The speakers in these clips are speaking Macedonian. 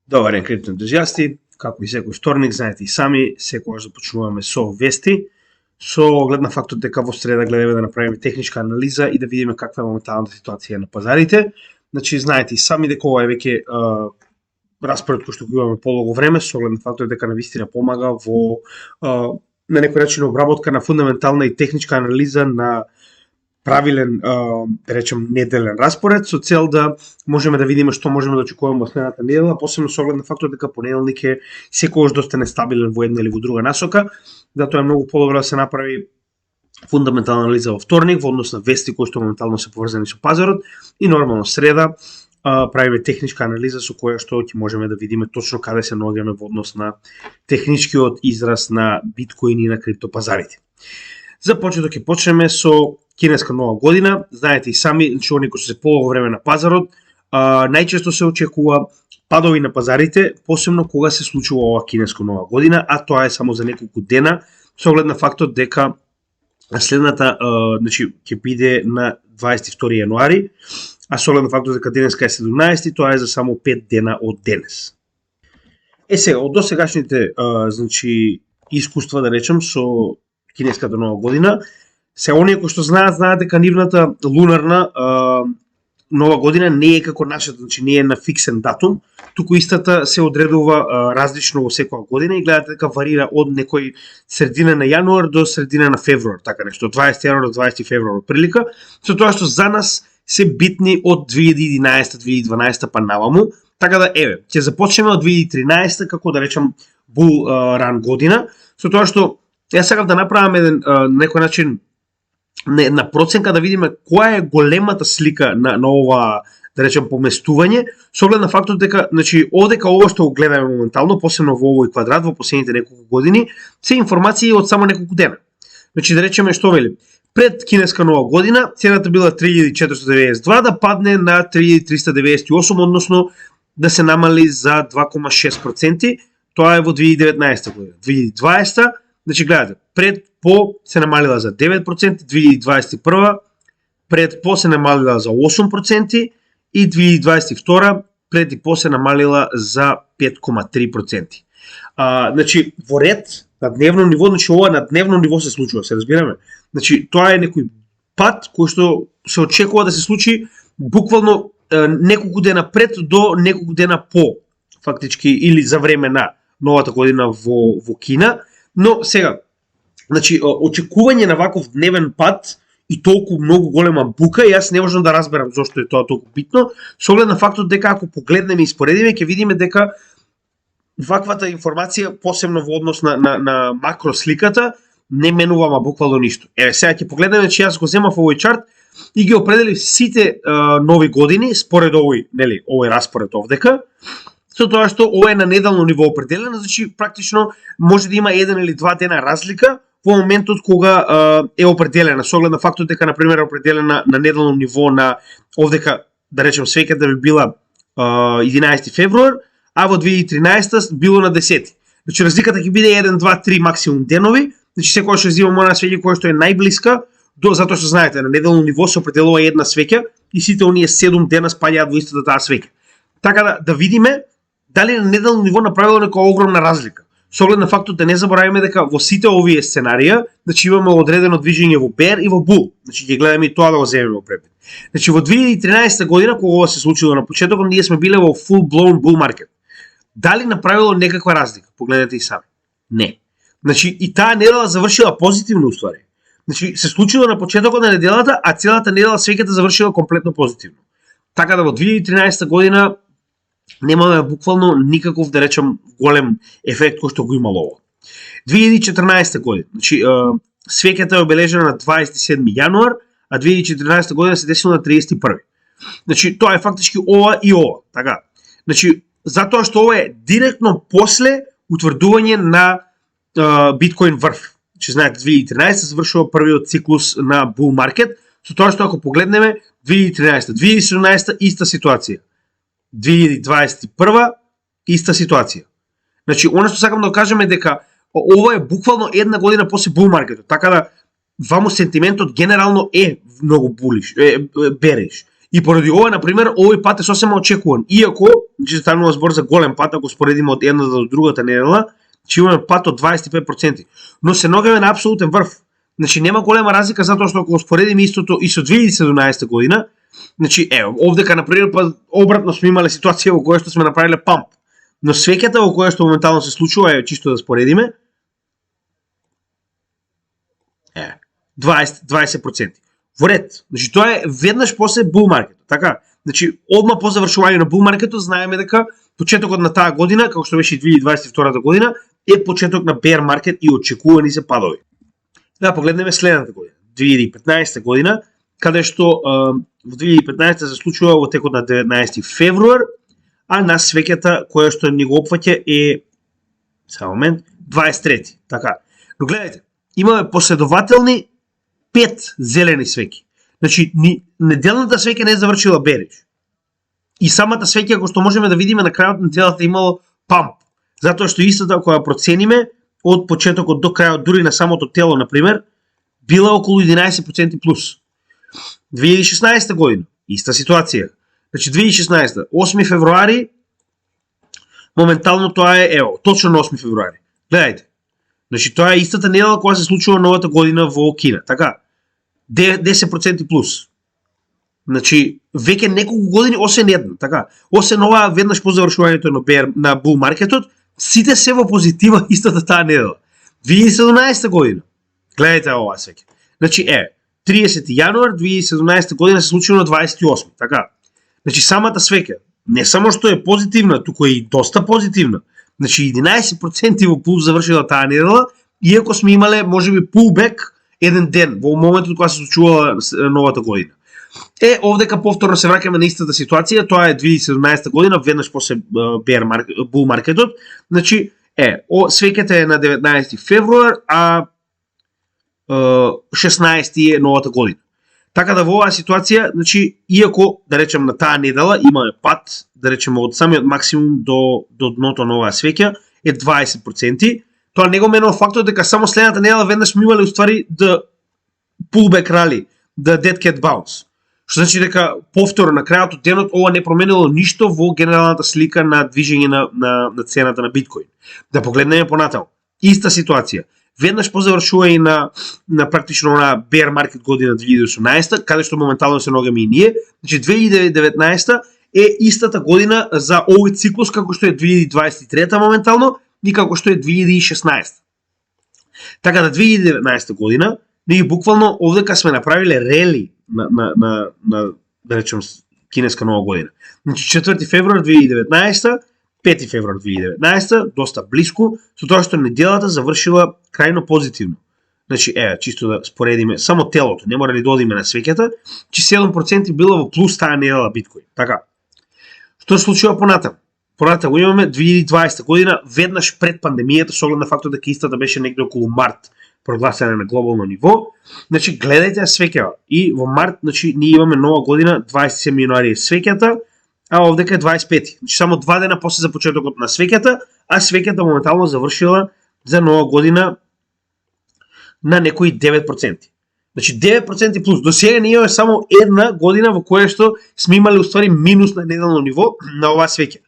Добар ден, крипто ентузијасти. Како и секој вторник, знаете и сами, секогаш започнуваме со вести, со оглед на фактот дека во среда гледаме да направиме техничка анализа и да видиме каква е моменталната ситуација на пазарите. Значи, знаете и сами дека ова е веќе распоред кој што го имаме подолго време, со оглед на фактот дека навистина помага во на некој начин обработка на фундаментална и техничка анализа на правилен, да речем, неделен распоред, со цел да можеме да видиме што можеме да очекуваме од следната недела, посебно со оглед на фактот дека понеделник е секогаш доста нестабилен во една или во друга насока, затоа е многу подобро да се направи фундаментална анализа во вторник во однос на вести кои што моментално се поврзани со пазарот и нормално среда правиме техничка анализа со која што ќе можеме да видиме точно каде се наоѓаме во однос на техничкиот израз на биткоин и на криптопазарите. За почеток ќе почнеме со кинеска нова година. Знаете и сами, значи оние кои што се подолго време на пазарот, најчесто се очекува падови на пазарите, посебно кога се случува ова кинеска нова година, а тоа е само за неколку дена, со оглед на фактот дека следната, значи ќе биде на 22 јануари, а со оглед на фактот дека денеска е 17, тоа е за само 5 дена од денес. Сега, од досегашните значи искуства, да речем, со кинеската нова година, се оние кои што знаат дека нивната лунарна нова година не е како нашата, значи не е на фиксен датум, туку истата се одредува различно во секоја година и гледате дека варира од некој средина на јануар до средина на февруар, така нешто, 20 јануар до 20 февруар прилика, со тоа што за нас се битни од 2011-2012 па наваму, така да еве, ќе започнеме од 2013 како да речем бул ран година, со тоа што јас сакам да направам еден некој начин на проценка да видиме која е големата слика на ова, да речем, поместување, со оглед на фактот дека, значи, одека ова што го гледаме моментално, посебно во овој квадрат во последните неколку години, се информации од само неколку дена. Значи, да речеме што вели, пред кинеска нова година, цената била 3492, да падне на 3398, односно да се намали за 2,6%, тоа е во 2019 година. 2020, значи, гледате, пред по се намалила за 9%, 2021 пред по се намалила за 8% и 2022 пред и по се намалила за 5,3%. Значи, во ред, на дневно ниво, значи ова на дневно ниво се случува, се разбираме. Значи, тоа е некој пат кој што се очекува да се случи буквално неколку дена пред до неколку дена по, фактички, или за време на новата година во Кина, но сега, значи, очекување на ваков дневен пат и толку многу голема бука, јас не можам да разберам зошто е тоа толку битно, со оглед на фактот дека ако погледнеме и споредиме, ќе видиме дека ваквата информација, посебно во однос на макросликата, не менува ама буквално ништо. Еве, сега ќе погледнеме, че јас го земав овој чарт и ги определив сите нови години според овој, нели, овој распоред овдека, со тоа што ова е на неделно ниво определено, значи практично може да има еден или два дена разлика во моментот кога е определена, со оглед на фактот дека на пример е определена на неделно ниво на овдека, да речем, свеќата би била 11 февруар, а во 2013 било на 10. Значи разликата ќе биде 1, 2, 3 максимум денови, значи секој што взимам она свеќа која што е најблиска, затоа што знаете, на неделно ниво се определува една свеќа и сите оние 7 дена спаѓаат во истата таа свеќа. Така да видиме дали на неделно ниво направило некоја огромна разлика. Со оглед на фактот да не забораваме дека во сите овие сценарија, значи имаме одредено движење во бер и во бул. Значи ќе гледаме и тоа да го земеме во предвид. Значи во 2013 година кога ова се случило на почетокот, ние сме биле во full blown bull market. Дали направило некаква разлика? Погледнете и сами. Не. Значи и таа недела завршила позитивно уствари. Значи се случило на почетокот на неделата, а целата недела свеќата завршила комплетно позитивно. Така да во 2013 година немаме буквално никаков, да речем, голем ефект кој што го имало ова. 2014 година, значи свеќата е обележена на 27 јануар, а 2014 година се десило на 31. Значи тоа е фактички ова и ова, така. Значи затоа што ова е директно после утврдување на биткоин врв. Значи знаете 2013 завршува првиот циклус на bull market, со тоа што ако погледнеме 2013, 2017 иста ситуација. 2021 иста ситуација. Значи, оно што сакам да кажеме дека ова е буквално една година после bull маркетот, така да ваму сентиментот генерално е многу булиш, бериш. И поради ова, на пример, овој пат е сосема очекуван. Иако, значи станува збор за голем пат, ако споредиме од едната до другата недела, че имаме пат од 25%. Но се ногаме на апсолутен врв. Значи нема голема разлика затоа што ако споредиме истото и со 2017 година, значи овдека на пример па обратно сме имале ситуација во која што сме направиле памп. Но свеќата во која што моментално се случува е чисто да споредиме 20%. Во ред. Значи тоа е веднаш после bull маркетот, така? Значи одма по завршување на bull маркетот знаеме дека почетокот на таа година, како што беше 2022 година, е почеток на bear маркет и очекувани се падови. Да погледнеме следната година, 2015 година, каде што во 2015 се случува во текот на 19 февруар, а на свеќата која што ни го опфаќа е само момент 23, така. Но гледайте, имаме последователни 5 зелени свеќи. Значи, неделната свеќа не е завршила берич. И самата свеќа, која што можеме да видиме на крајот на неделата имало памп. Затоа што истата која процениме од почетокот до крајот, дури на самото тело, например, била околу 11% плюс. 2016 година, иста ситуација. Значи, 2016, 8 февруари, моментално тоа е, точно на 8 февруари. Гледајте. Значи, тоа е истата недела која се случува новата година во Кина. Така, 10% плюс. Значи, веќе неколку години, освен една, така. Освен ова, веднаш по завршувањето на bull маркетот, сите се во позитива истата таа недела. 2017 година. Гледајте ова свеќе. Значи, 30 јануар 2017 година се случило на 28, така. Значи, самата свеќа, не само што е позитивна, туку е и доста позитивна. Значи, 11% во плюс завршила таа недела, иако сме имале, можеби, pullback еден ден, во моментот кога се случувала новата година. Овдека повторно се враќаме на истата ситуација, тоа е 2017 година, веднаш после bull маркетот. Значи, свеќата е на 19 февруар, а 16 е новата година. Така да во оваа ситуација, значи, иако, да речем, на таа недела имаме пат, да речем, од самиот максимум до дното на оваа свеќа е 20%, тоа не го менува фактот дека само следната недела веднаш ми имале уствари да pullback rally, да dead cat bounce. Што значи дека повторно на крајот од денот ова не променило ништо во генералната слика на движење на цената на биткоин. Да погледнеме понатаму. Иста ситуација. Веднаш по завршување на практично на bear маркет година 2018, каде што моментално се ногаме и ние, значи 2019 е истата година за овој циклус како што е 2023 моментално и како што е 2016. Така да 2019 година ние буквално овдека сме направиле рели на да речем кинеска нова година. Значи 4 февруар 2019, 5 февруар 2019, доста блиску, со тоа што неделата завршила крајно позитивно. Значи, чисто да споредиме, само телото, не мора ли да одиме на свеќата, че 7% била во плюс таа недела биткоин. Така. Што се случува понатаму? Понатаму имаме 2020 година, веднаш пред пандемијата, со оглед на фактот дека истата беше негде околу март прогласена на глобално ниво. Значи, гледајте свеќава. И во март, значи, ние имаме нова година, 27 јануари е свеќата, а овдека е 25. Значи, само 2 дена после за почетокот на свеќата, а свеќата моментално завршила за нова година на некои 9%. Значи 9% плюс. До сега ние имаме само една година во која што сме имали уствари минус на неделно ниво на оваа свеќа.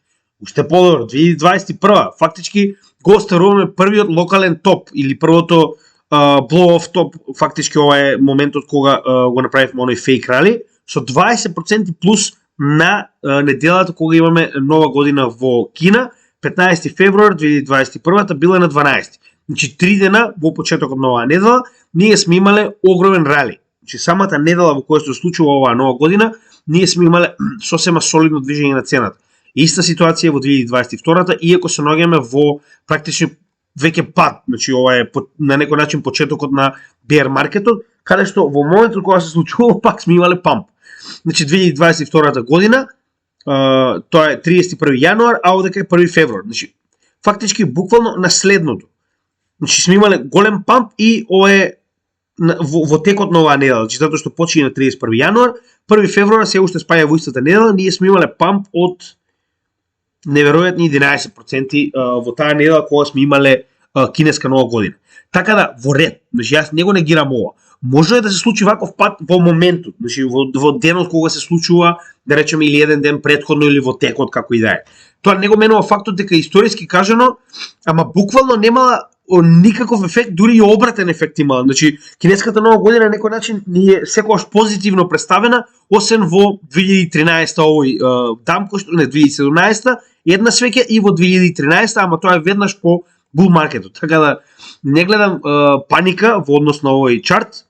Уште подобро, 2021, фактички го оставуваме првиот локален топ или првото blow-off топ, фактички ова е моментот кога го направивме оној фейк рали, со 20% плюс на неделата кога имаме нова година во Кина, 15 февруар 2021 била на 12. Значи 3 дена во почетокот на оваа недела ние сме имале огромен рали. Значи самата недела во која се случува оваа нова година, ние сме имале сосема солидно движење на цената. Иста ситуација во 2022-та, иако се наоѓаме во практично веќе пад, значи ова е на некој начин почетокот на bear маркетот, каде што во моментот кога се случува пак сме имале памп. Значи 2022 година, тоа е 31 јануар, а овдека е 1 февруар. Значи фактички буквално наследното. Значи сме имале голем памп и ова е во текот на оваа недела, значи затоа што почина на 31 јануар, 1 февруар се уште спаја во истата недела, ние сме имале памп од неверојатни 11% во таа недела кога сме имале кинеска нова година. Така да во ред, значи јас него негирам ова. Може да се случи ваков пат во моментот, значи во денот кога се случува, да речеме или еден ден претходно или во текот како и да е. Тоа не го менува фактот дека историски кажано, ама буквално немала никаков ефект, дури и обратен ефект имала. Значи, кинеската нова година на некој начин ни е секогаш позитивно представена, освен во 2013 овој дам кој што не 2017 една свеќа и во 2013, ама тоа е веднаш по bull маркетот. Така да не гледам паника во однос на овој чарт.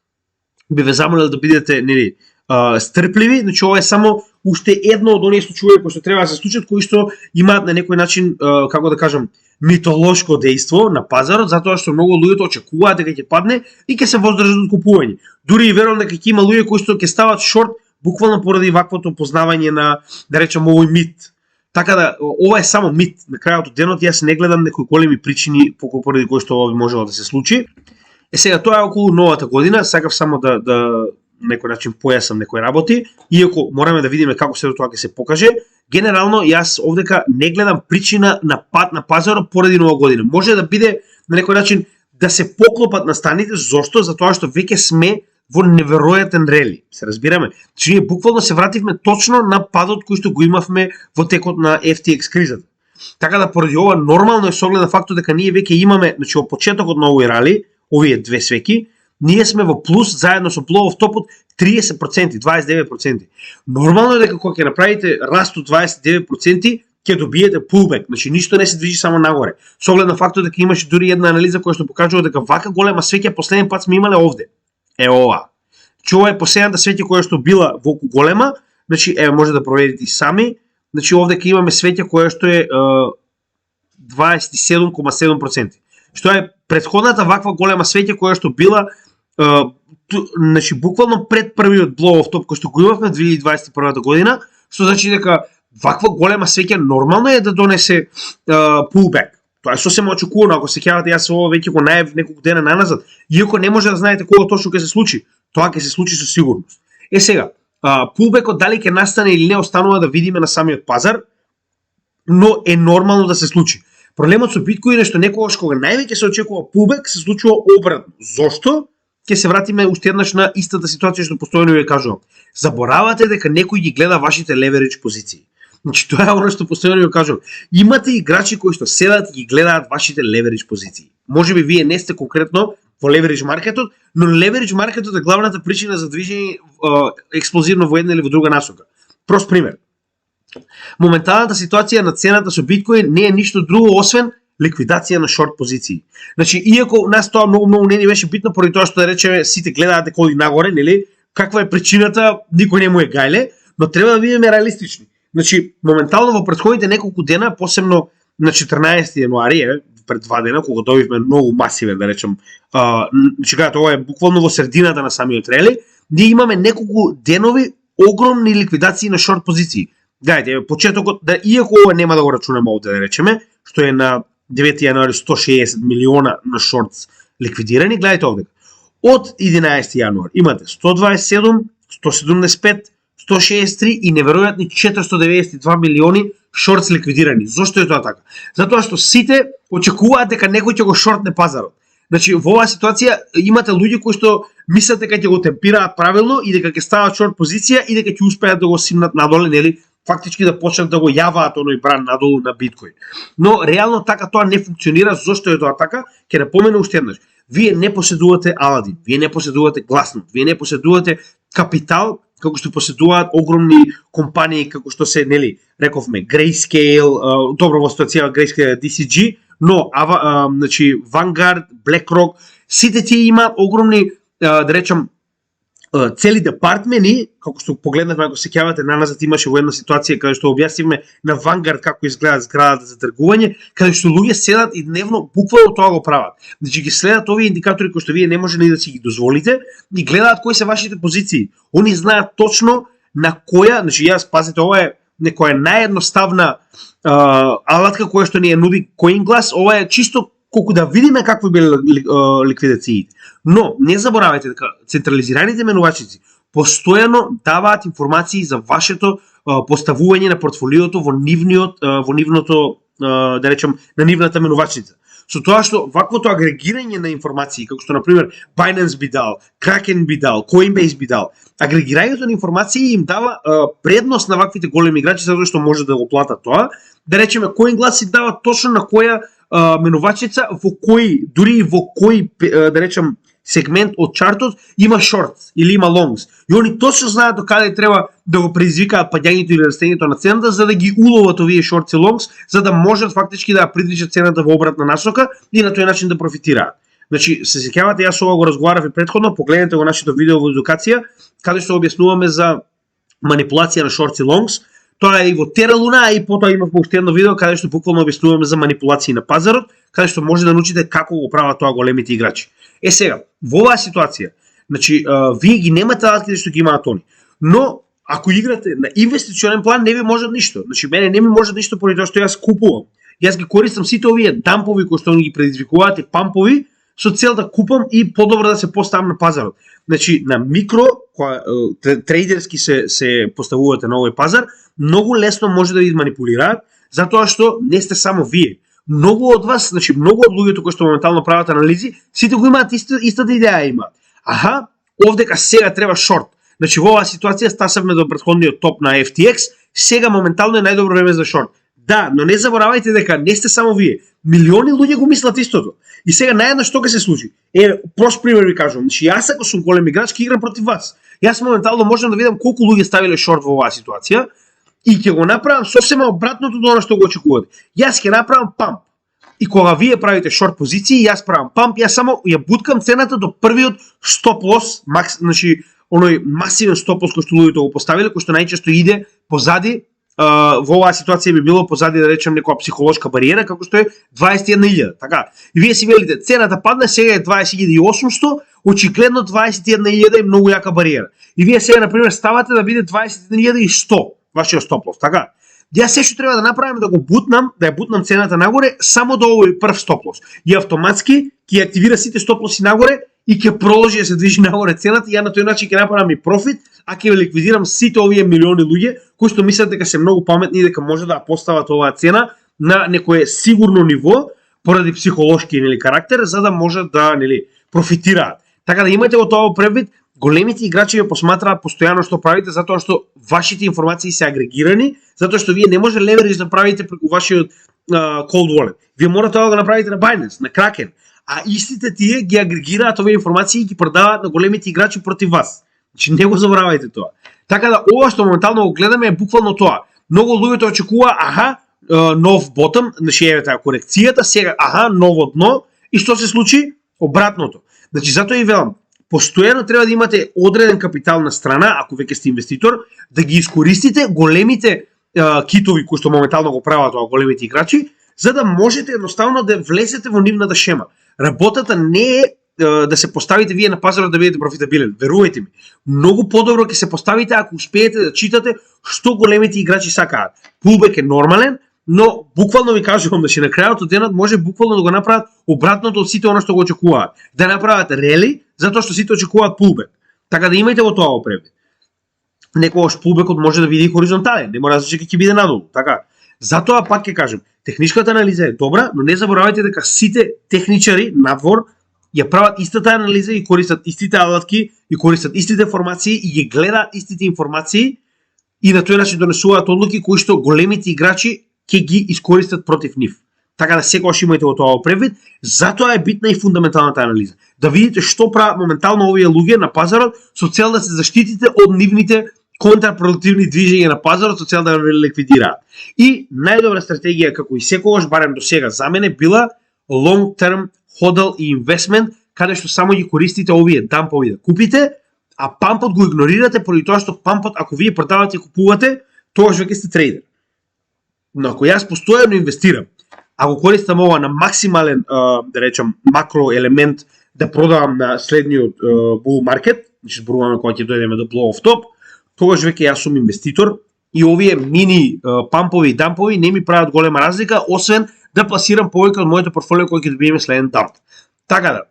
Би ве замолил да бидете нели стрпливи, значи ова е само уште едно од оние случаи кои што треба да се случат, кои што имаат на некој начин како да кажам митолошко дејство на пазарот, затоа што многу луѓето очекуваат дека ќе падне и ќе се воздржат од купување. Дури и верувам дека ќе има луѓе кои што ќе стават шорт буквално поради ваквото познавање на, да речеме, овој мит. Така да, ова е само мит. На крајот од денот јас не гледам некои големи причини поради кои што ова би можело да се случи. Сега тоа е околу новата година, сакав само да некој начин појасам некои работи, иако мораме да видиме како се тоа ќе се покаже. Генерално јас овдека не гледам причина на пад на пазарот поради нова година. Може да биде на некој начин да се поклопат настаните, зошто? Затоа што веќе сме во неверојатен рели. Се разбираме? Значи ние буквално се вративме точно на падот кој што го имавме во текот на FTX кризата. Така да поради ова нормално е со оглед на фактот дека ние веќе имаме, значи во почетокот на овој рали, овие две свеки, ние сме во плюс заедно со пловов топот 30%, 29%. Нормално е дека кога ќе направите раст од 29%, ќе добиете pullback, значи ништо не се движи само нагоре. Со оглед на фактот дека имаше дури една анализа која што покажува дека вака голема свеќа последен пат сме имале овде. Е ова. Че ова е последната свеќа која што била волку голема, значи може да проверите и сами. Значи овде ќе имаме свеќа која што е 27,7%. Што е претходната ваква голема свеќа која што била значи буквално пред првиот блоw-оф топ кој што го имавме 2021 година, што значи дека ваква голема свеќа нормално е да донесе pullback. Тоа е сосема очекувано, ако се сеќавате, јас ова веќе го најав неколку дена наназад, иако не може да знаете кога точно ќе се случи. Тоа ќе се случи со сигурност. Сега, pullbackот дали ќе настане или не останува да видиме на самиот пазар, но е нормално да се случи. Проблемот со биткоин е што некогаш кога највеќе се очекува pullback, се случува обратно. Зошто? Ќе се вратиме уште еднаш на истата ситуација што постојано ви кажувам. Заборавате дека некој ги гледа вашите leverage позиции. Значи тоа е оно што постојано ви кажувам. Имате играчи кои што седат и ги гледаат вашите leverage позиции. Можеби вие не сте конкретно во leverage маркетот, но leverage маркетот е главната причина за движење експлозивно во една или во друга насока. Прост пример. Моменталната ситуација на цената со биткоин не е ништо друго освен ликвидација на шорт позиции. Значи, иако нас тоа многу не ни беше битно поради тоа што да речеме сите гледаат дека оди нагоре, нели? Каква е причината, никој не му е гајле, но треба да бидеме реалистични. Значи, моментално во претходните неколку дена, посебно на 14 јануари, пред 2 дена, кога добивме многу масивен, да речем, значи кажат, ова е буквално во средината на самиот рели, ние имаме неколку денови огромни ликвидации на шорт позиции. Гледайте, почетокот, да, иако ова нема да го рачунаме овде, да речеме, што е на 9 јануари 160 милиона на шортс ликвидирани, гледайте овде. Од 11 јануар имате 127, 175, 163 и неверојатни 492 милиони шортс ликвидирани. Зошто е тоа така? Затоа што сите очекуваат дека некој ќе го шортне пазарот. Значи, во оваа ситуација имате луѓе кои што мислат дека ќе го темпираат правилно и дека ќе стават шорт позиција и дека ќе успеат да го симнат надоле, нели? Фактички да почнат да го јаваат оној бран надолу на биткоин. Но реално така тоа не функционира. Зошто е тоа така? Ќе напоменам уште еднаш. Вие не поседувате Аладин, вие не поседувате Glassnode, вие не поседувате капитал како што поседуваат огромни компании како што се, нели, рековме Grayscale, добро во ситуација Grayscale DCG, но значи Vanguard, BlackRock, сите тие имаат огромни да речам цели департмени, како што погледнавме, ако се сеќавате, наназад имаше во една ситуација каде што објаснивме на Vanguard како изгледа зградата за тргување, каде што луѓе седат и дневно буквално тоа го прават. Значи ги следат овие индикатори кои што вие не може ни да си ги дозволите и гледаат кои се вашите позиции. Они знаат точно на која, значи јас пазите, ова е некоја наједноставна алатка која што ни ја нуди CoinGlass, ова е чисто колку да видиме какви биле ликвидациите. Но не заборавајте дека централизираните менувачици постојано даваат информации за вашето поставување на портфолиото во нивното да речем на нивната менувачница. Со тоа што ваквото агрегирање на информации, како што на пример Binance би дал, Kraken би дал, Coinbase би дал, агрегирањето на информации им дава предност на ваквите големи играчи затоа што може да го платат тоа. Да речеме CoinGlass си дава точно на која менувачница во кој дури и во кој да речем сегмент од чартот има shorts или има longs. И они точно знаат до каде треба да го предизвикаат паѓањето или растењето на цената за да ги уловат овие shorts и longs, за да можат фактички да ја придвижат цената во обратна насока и на тој начин да профитираат. Значи, се сеќавате, јас ова го разговарав и претходно, погледнете го нашето видео во едукација, каде што објаснуваме за манипулација на shorts и longs. Тоа е и во Terra Luna, и потоа имав уште едно видео каде што буквално објаснуваме за манипулации на пазарот, каде што може да научите како го прават тоа големите играчи. Сега, во оваа ситуација, значи, вие ги немате алатките што ги имаат они, но ако играте на инвестиционен план, не ви може ништо. Значи, мене не ми може ништо поради тоа што јас купувам. Јас ги користам сите овие дампови кои што они ги предизвикуваат и пампови со цел да купам и подобро да се поставам на пазарот. Значи, на микро, трейдерски се поставувате на овој пазар, многу лесно може да ви манипулираат, затоа што не сте само вие. Многу од вас, значи многу од луѓето кои што моментално прават анализи, сите го имаат истата идеја имаат. Аха, овдека сега треба шорт. Значи во оваа ситуација стасавме до претходниот топ на FTX, сега моментално е најдобро време за шорт. Да, но не заборавајте дека не сте само вие. Милиони луѓе го мислат истото. И сега наједно што ќе се случи? Прост пример ви кажувам. Значи јас ако сум голем играч, ќе играм против вас. Јас моментално можам да видам колку луѓе ставиле шорт во оваа ситуација и ќе го направам сосема обратното до она што го очекувате. Јас ќе направам памп. И кога вие правите шорт позиции, јас правам памп, јас само ја буткам цената до првиот стоп лос, значи оној масивен стоп лос кој што луѓето го поставиле, кој што најчесто иде позади. Во оваа ситуација би било позади да речем некоја психолошка бариера како што е 21.000, така. И вие си велите цената падна, сега е 20.800, очигледно 21.000 е многу јака бариера. И вие сега на пример ставате да биде 21.100 вашиот стоп лос, така. Јас се што треба да направам да го бутнам, да ја бутнам цената нагоре само до овој прв стоп лос. И автоматски ќе активира сите стоп лоси нагоре и ќе продолжи да се движи нагоре цената, и ја на тој начин ќе направам и профит, а ќе ликвидирам сите овие милиони луѓе кои што мислат дека се многу паметни и дека може да постават оваа цена на некое сигурно ниво поради психолошки или карактер за да може да профитираат. Така да имате го тоа предвид, големите играчи ја посматраат постојано што правите затоа што вашите информации се агрегирани, затоа што вие не може леверидж да правите преку вашиот cold wallet. Вие морате да го направите на Binance, на Kraken, а истите тие ги агрегираат овие информации и ги продаваат на големите играчи против вас. Значи не го заборавајте тоа. Така да ова што моментално го гледаме е буквално тоа. Многу луѓето очекува, нов ботом, значи еве таа корекцијата, сега ново дно, и што се случи? Обратното. Значи затоа и велам, постојано треба да имате одреден капитал на страна, ако веќе сте инвеститор, да ги искористите големите китови кои што моментално го прават тоа големите играчи, за да можете едноставно да влезете во нивната шема. Работата не е да се поставите вие на пазарот да бидете профитабилен. Верувајте ми, многу подобро ќе се поставите ако успеете да читате што големите играчи сакаат. Пулбек е нормален, но буквално ви кажувам да на крајот од денот може буквално да го направат обратното од сите она што го очекуваат. Да направат рели, затоа што сите очекуваат пулбек. Така да имајте го тоа во предвид. Некогаш пулбекот може да биде хоризонтален, не мора да се ќе биде надолу, така. Затоа пак ќе кажем, техничката анализа е добра, но не заборавајте дека сите техничари надвор ја прават истата анализа и користат истите алатки и користат истите формации и ги гледаат истите информации и на тој начин донесуваат одлуки кои што големите играчи ќе ги искористат против нив. Така да секогаш имајте го тоа во предвид, затоа е битна и фундаменталната анализа. Да видите што прават моментално овие луѓе на пазарот со цел да се заштитите од нивните контрапродуктивни движења на пазарот со цел да ве ликвидираат. И најдобра стратегија како и секогаш барем до сега за мене била long term hodl и investment, каде што само ги користите овие дампови да купите, а пампот го игнорирате поради тоа што пампот ако вие продавате и купувате, тогаш веќе сте трейдер. Но ако јас постојано инвестирам, ако користам ова на максимален, да речем, макро елемент да продавам на следниот bull market, значи зборуваме кога ќе дојдеме до blow off top, тогаш веќе јас сум инвеститор и овие мини пампови и дампови не ми прават голема разлика, освен да пласирам повеќе од моето портфолио кој ќе добиеме следен дамп. Така да,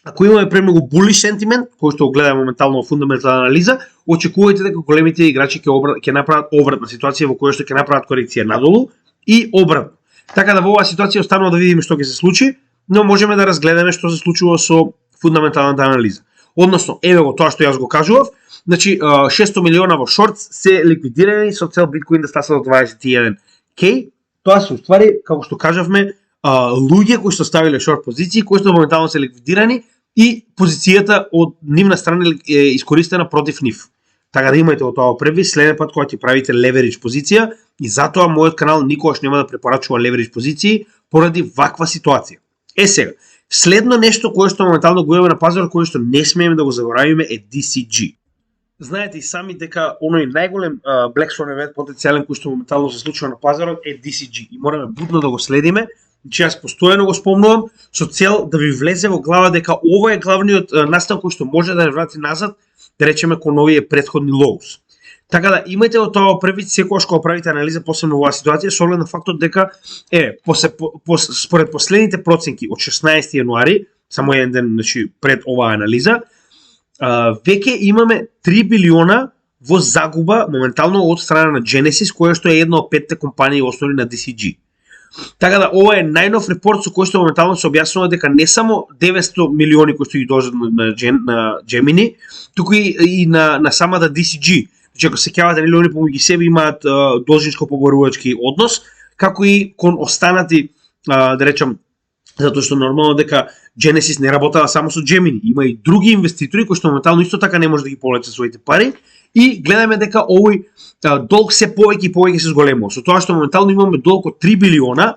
ако имаме премногу bullish сентимент, кој што го гледаме моментално во фундаментална анализа, очекувајте дека големите играчи ќе направат обратна ситуација во која што ќе направат корекција надолу и обратно. Така да во оваа ситуација останува да видиме што ќе се случи, но можеме да разгледаме што се случува со фундаменталната анализа. Односно, еве го тоа што јас го кажував, значи 600 милиона во шортс се ликвидирани со цел биткоин да стаса до 21K. Тоа се уствари, како што кажавме, луѓе кои што ставиле шорт позиции, кои што моментално се ликвидирани и позицијата од нивна страна е искористена против нив. Така да имајте од тоа превис следен пат кога ќе правите леверидж позиција и затоа мојот канал никогаш нема да препорачува леверидж позиции поради ваква ситуација. Сега, следно нешто кое што моментално го имаме на пазарот, кое што не смееме да го заборавиме е DCG. Знаете и сами дека оној најголем Black Swan event потенцијален кој што моментално се случува на пазарот е DCG и мораме будно да го следиме. Значи јас постојано го спомнувам со цел да ви влезе во глава дека ова е главниот настан кој што може да не врати назад, да речеме кон овие претходни lows. Така да имајте од тоа првид секогаш кога правите анализа посебно во оваа ситуација со оглед на фактот дека според последните проценки од 16 јануари, само еден ден значи пред оваа анализа, веќе имаме 3 билиона во загуба моментално од страна на Genesis, која што е една од петте компании основни на DCG. Така да ова е најнов репорт со кој што моментално се објаснува дека не само 900 милиони кои што ги должат на Gemini, туку и на самата DCG. Значи ако се сеќавате нели помеѓу себе имаат должничко поборувачки однос, како и кон останати да речам, затоа што нормално дека Genesis не работела само со Gemini, има и други инвеститори кои што моментално исто така не може да ги повлечат своите пари и гледаме дека овој долг се повеќе и повеќе се зголемува. Со тоа што моментално имаме долг од 3 билиона,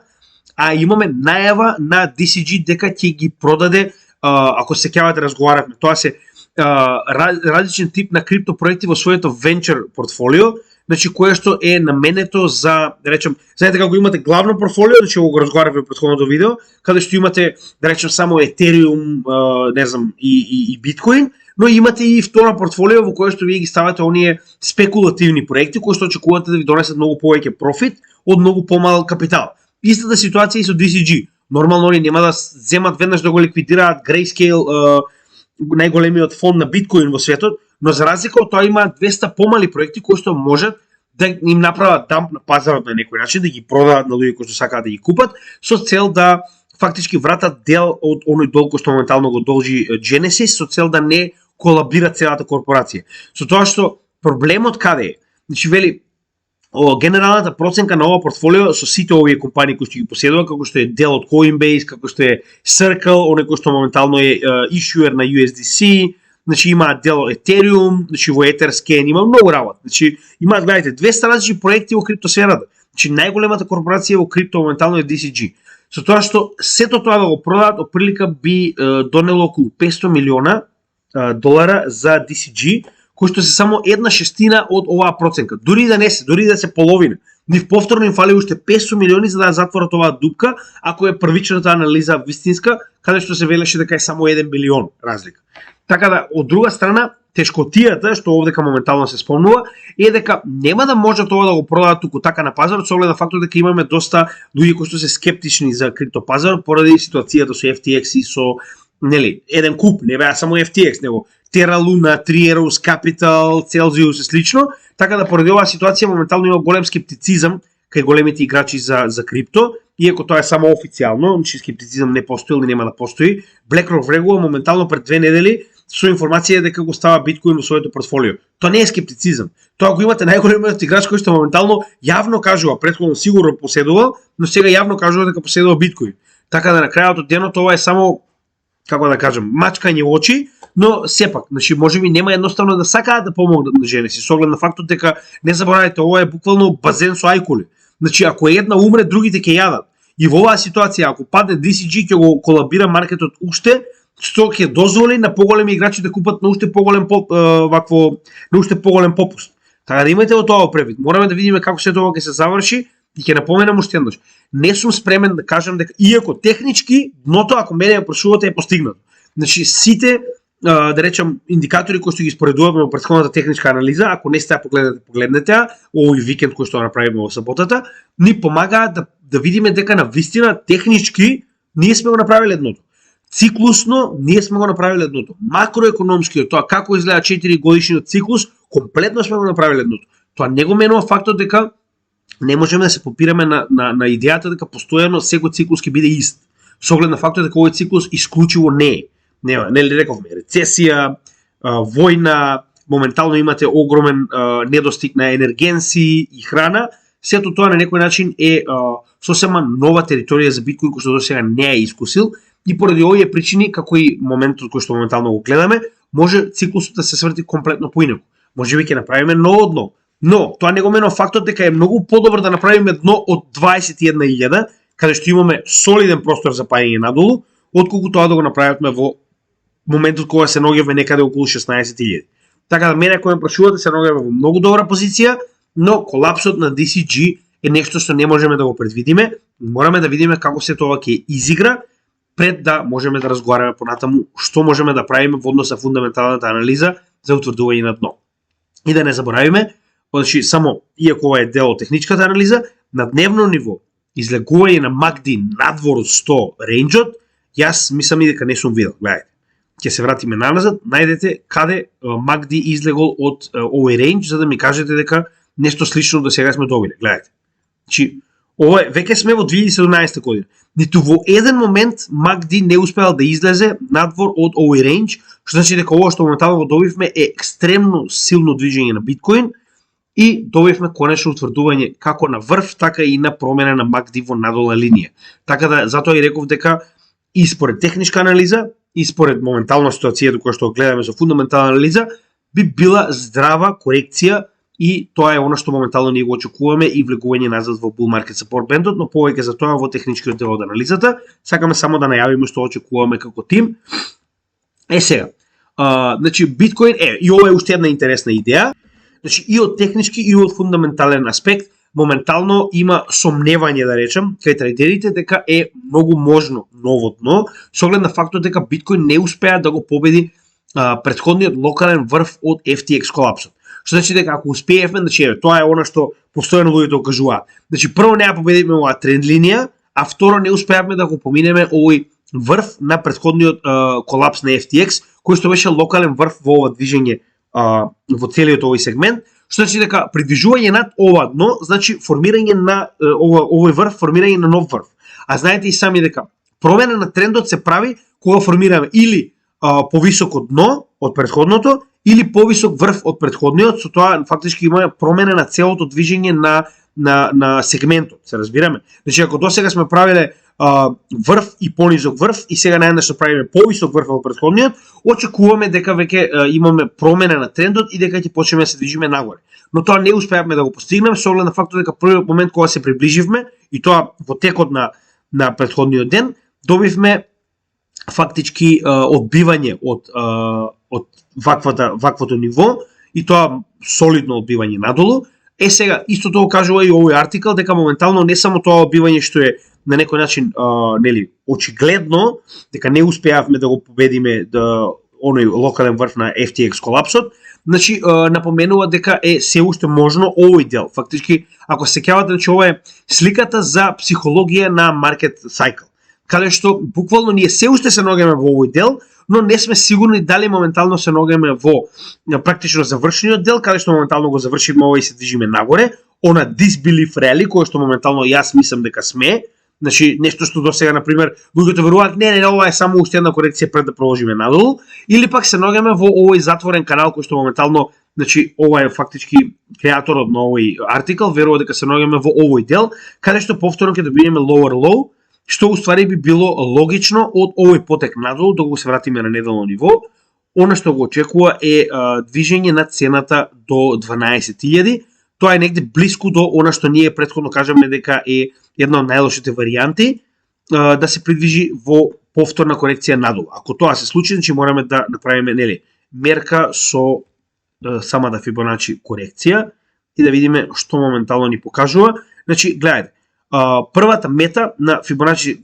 а имаме најава на DCG дека ќе ги продаде, ако се сеќавате разговаравме, тоа се различен тип на криптопроекти во своето venture портфолио, значи кое што е наменето за, да речем, знаете како имате главно портфолио, значи го разговаравме во претходното видео, каде што имате, да речем, само Ethereum, не знам, и Bitcoin, но имате и второ портфолио во кое што вие ги ставате оние спекулативни проекти кои што очекувате да ви донесат многу повеќе профит од многу помал капитал. Истата ситуација и со DCG. Нормално они нема да земат веднаш да го ликвидираат Grayscale, најголемиот фонд на биткоин во светот, но за разлика од тоа има 200 помали проекти кои што можат да им направат дамп на пазарот на некој начин, да ги продаат на луѓе кои што сакаат да ги купат, со цел да фактички вратат дел од оној долг кој што моментално го должи Genesis, со цел да не колабира целата корпорација. Со тоа што проблемот каде е? Значи вели генералната проценка на ова портфолио со сите овие компании кои што ги поседува, како што е дел од Coinbase, како што е Circle, оној кој што моментално е issuer на USDC, значи има дел од Ethereum, значи во Etherscan има многу работа. Значи имаат, гледате, 200 различни проекти во криптосферата. Значи најголемата корпорација во крипто моментално е DCG. Со тоа што сето тоа да го продаат, оприлика би донело околу 500 милиона долара за DCG, кои што се само 1/6 од оваа проценка. Дури да не се, дури да се половина. Нив повторно им фали уште 500 милиони за да затворат оваа дупка, ако е првичната анализа вистинска, каде што се велеше дека е само 1 билион разлика. Така да, од друга страна, тешкотијата, што овдека моментално се спомнува, е дека нема да можат ова да го продадат туку така на пазарот, со оглед на фактот дека имаме доста луѓе кои што се скептични за криптопазарот поради ситуацијата со FTX и со нели, еден куп, не беа само FTX, него Terra Luna, Three Arrows Capital, Celsius и слично, така да поради оваа ситуација моментално има голем скептицизам кај големите играчи за крипто, иако тоа е само официјално, значи скептицизам не постои или нема да постои. BlackRock врегува моментално пред 2 недели со информација дека го става биткоин во своето портфолио. Тоа не е скептицизам. Тоа го имате најголемиот играч кој што моментално јавно кажува, претходно сигурно поседувал, но сега јавно кажува дека поседува биткоин. Така да на крајот од денот ова е само, како да кажам, мачкање очи, но сепак, значи можеби нема едноставно да сакаат да помогнат на Genesis, со оглед на фактот дека не заборавајте, ова е буквално базен со ајкули. Значи ако една умре, другите ќе јадат. И во оваа ситуација ако падне DCG ќе го колабира маркетот уште, што ќе дозволи на поголеми играчи да купат на уште поголем на уште поголем попуст. Така да имате од тоа превид. Мораме да видиме како се тоа ќе се заврши и ќе напоменам уште еднаш. Не сум спремен да кажам дека иако технички дното, ако мене ја прашувате, е постигнато. Значи сите да речам индикатори кои што ги споредуваме во претходната техничка анализа, ако не сте ја погледнете овој викенд кој што направиме во саботата, ни помагаат да видиме дека на вистина технички ние сме го направиле едното. Циклусно ние сме го направиле едното. Макроекономскиот, тоа како изгледа 4 годишниот циклус, комплетно сме го направиле едното. Тоа не го менува фактот дека не можеме да се попираме на идејата дека постојано секој циклус ќе биде ист. Со оглед на фактот дека овој циклус исклучиво не е. Нели рековме, рецесија, војна, моментално имате огромен недостиг на енергенси и храна, сето тоа на некој начин е сосема нова територија за биткоин кој што досега не е искусил и поради овие причини, како и моментот кој што моментално го гледаме, може циклусот да се сврти комплетно поинаку. Можеби ќе направиме ново дно, но тоа не го менува фактот дека е многу подобро да направиме дно од 21.000, каде што имаме солиден простор за паѓање надолу, отколку тоа да го направиме во моментот кога се наоѓаме некаде околу 16.000. Така да мене ако ме прашувате се наоѓаме во многу добра позиција, но колапсот на DCG е нешто што не можеме да го предвидиме. Мораме да видиме како се тоа ќе изигра пред да можеме да разговараме понатаму што можеме да правиме во однос на фундаменталната анализа за утврдување на дно. И да не заборавиме, значи само иако ова е дел од техничката анализа, на дневно ниво излегување на MACD надвор од 100 рейнџот, јас мислам и дека не сум видел. Гледајте, ќе се вратиме наназад, најдете каде MACD излегол од овој рейндж за да ми кажете дека нешто слично до сега сме добиле. Гледајте. Значи, ова веќе сме во 2017 година. Ниту во еден момент MACD не успеал да излезе надвор од овој рейндж, што значи дека ова што моментално го добивме е екстремно силно движење на биткоин и добивме конечно утврдување како на врв, така и на промена на MACD во надолна линија. Така да затоа и реков дека и според техничка анализа и според моментална ситуацијата која што гледаме со фундаментална анализа би била здрава корекција и тоа е она што моментално ние го очекуваме и влегување назад во bull market support бендот, но повеќе за тоа во техничкиот дел од анализата. Сакаме само да најавиме што очекуваме како тим. Сега, значи биткоин и ова е уште една интересна идеја. Значи и од технички и од фундаментален аспект моментално има сомневање, да речем, кај трейдерите дека е многу можно ново дно, со оглед на фактот дека биткоин не успеа да го победи претходниот локален врв од FTX колапсот. Што значи дека ако успеевме, значи тоа е она што постојано луѓето кажуваат. Значи прво не ја победивме оваа тренд линија, а второ не успеавме да го поминеме овој врв на претходниот колапс на FTX, кој што беше локален врв во ова движење во целиот овој сегмент, што значи дека придвижување над ова дно, значи формирање на овој врв, формирање на нов врв. А знаете и сами дека промена на трендот се прави кога формираме или повисоко дно од претходното или повисок врв од претходниот, со тоа фактички има промена на целото движење на сегментот, се разбираме. Значи ако досега сме правиле врв и понизок врв и сега наеднаш правиме повисок врв од претходниот, очекуваме дека веќе имаме промена на трендот и дека ќе почнеме да се движиме нагоре. Но тоа не успеавме да го постигнеме со оглед на фактот дека првиот момент кога се приближивме и тоа во текот на претходниот ден добивме фактички одбивање од ваквото ниво и тоа солидно одбивање надолу. Сега истото го кажува и овој артикл дека моментално не само тоа одбивање што е на некој начин нели очигледно дека не успеавме да го победиме оној локален врв на FTX колапсот, значи напоменува дека е се уште можно овој дел. Фактички ако се сеќавате, значи ова е сликата за психологија на маркет сайкл, каде што буквално ние се уште се наоѓаме во овој дел, но не сме сигурни дали моментално се наоѓаме во практично завршениот дел, каде што моментално го завршиме ова и се движиме нагоре, она disbelief rally, кој што моментално јас мислам дека сме, значи нешто што досега на пример луѓето веруваат не, ова е само уште една корекција пред да продолжиме надолу, или пак се наоѓаме во овој затворен канал кој што моментално, значи ова е фактички креаторот на овој артикл верува дека се наоѓаме во овој дел, каде што повторно ќе добиеме lower low, што уствари би било логично од овој потек надолу, да го се вратиме на неделно ниво. Она што го очекува е движење на цената до 12.000. Тоа е негде блиску до она што ние претходно кажаме дека е една од најлошите варијанти да се придвижи во повторна корекција надолу. Ако тоа се случи, значи мораме да направиме мерка со самата Фибоначи корекција и да видиме што моментално ни покажува. Значи, гледајте, првата мета на Фибоначи,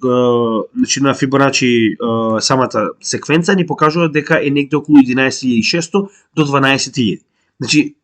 самата секвенца ни покажува дека е негде околу 11.600 до 12.000. Значи,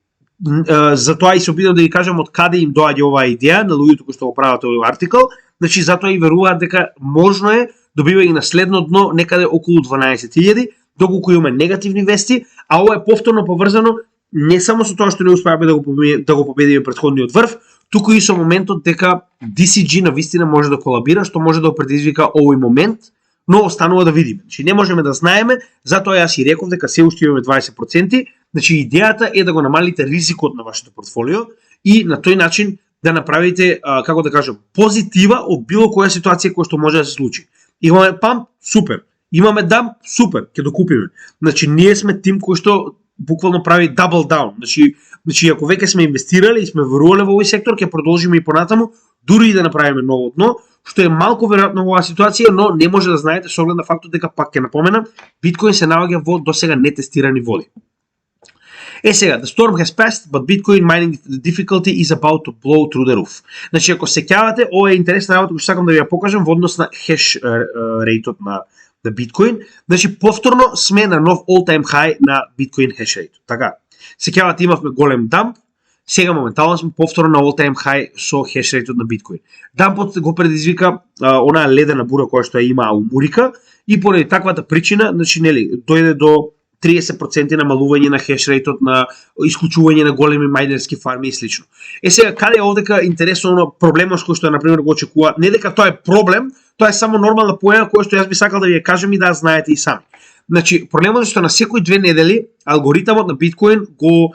затоа и се обидам да ви кажам од каде им доаѓа оваа идеја на луѓето кои што го прават овој артикл, значи затоа и веруваат дека можно е добивање на следно дно некаде околу 12.000, доколку имаме негативни вести, а ова е повторно поврзано не само со тоа што не успеавме да го победиме претходниот врв, туку и со моментот дека DCG на вистина може да колабира, што може да предизвика овој момент, но останува да видиме. Значи не можеме да знаеме, затоа јас и реков дека се уште имаме 20%, значи идејата е да го намалите ризикот на вашето портфолио и на тој начин да направите, како да кажам, позитива од било која ситуација која што може да се случи. Имаме памп, супер. Имаме дамп, супер, ќе докупиме. Значи ние сме тим кој што буквално прави double down. Значи ако веќе сме инвестирали и сме верувале во овој сектор, ќе продолжиме и понатаму, дури и да направиме ново дно, што е малку веројатно во оваа ситуација, но не може да знаете со оглед на фактот дека, пак ќе напоменам, биткоин се наоѓа во досега нетестирани води. Сега, the storm has passed, but Bitcoin mining difficulty is about to blow through the roof. Значи, ако се сеќавате, ова е интересна работа која сакам да ви ја покажам во однос на хеш рейтот на Bitcoin. Значи, повторно сме на нов all-time high на Bitcoin хеш рейтот. Така, сеќавате, имавме голем дамп, сега моментално сме повторно на all-time high со хеш рейтот на Bitcoin. Дампот го предизвика онаа ледена бура која што ја има Аумурика и поради таквата причина, значи, нели, дојде до 30% намалување на хеш рейтот, на исклучување на големи мајнерски фарми и слично. Сега, каде е овдека интересно проблемот кој што на пример го очекува, не дека тоа е проблем, тоа е само нормална појава која што јас би сакал да ви ја кажам и да знаете и сами. Значи, проблемот е што на секои 2 недели алгоритмот на Биткоин го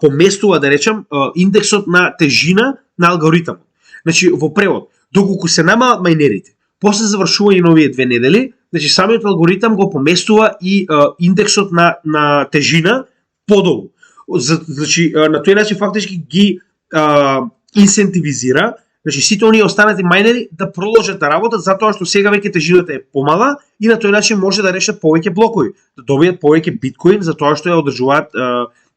поместува, да речем, индексот на тежина на алгоритмот. Значи, во превод, доколку се намалат мајнерите, после завршување на овие 2 недели, значи самиот алгоритам го поместува и индексот на тежина подолу. Значи на тој начин фактички ги инсентивизира, значи сите оние останати мајнери да продолжат да работат затоа што сега веќе тежината е помала и на тој начин може да решат повеќе блокови, да добијат повеќе биткоин затоа што ја одржуваат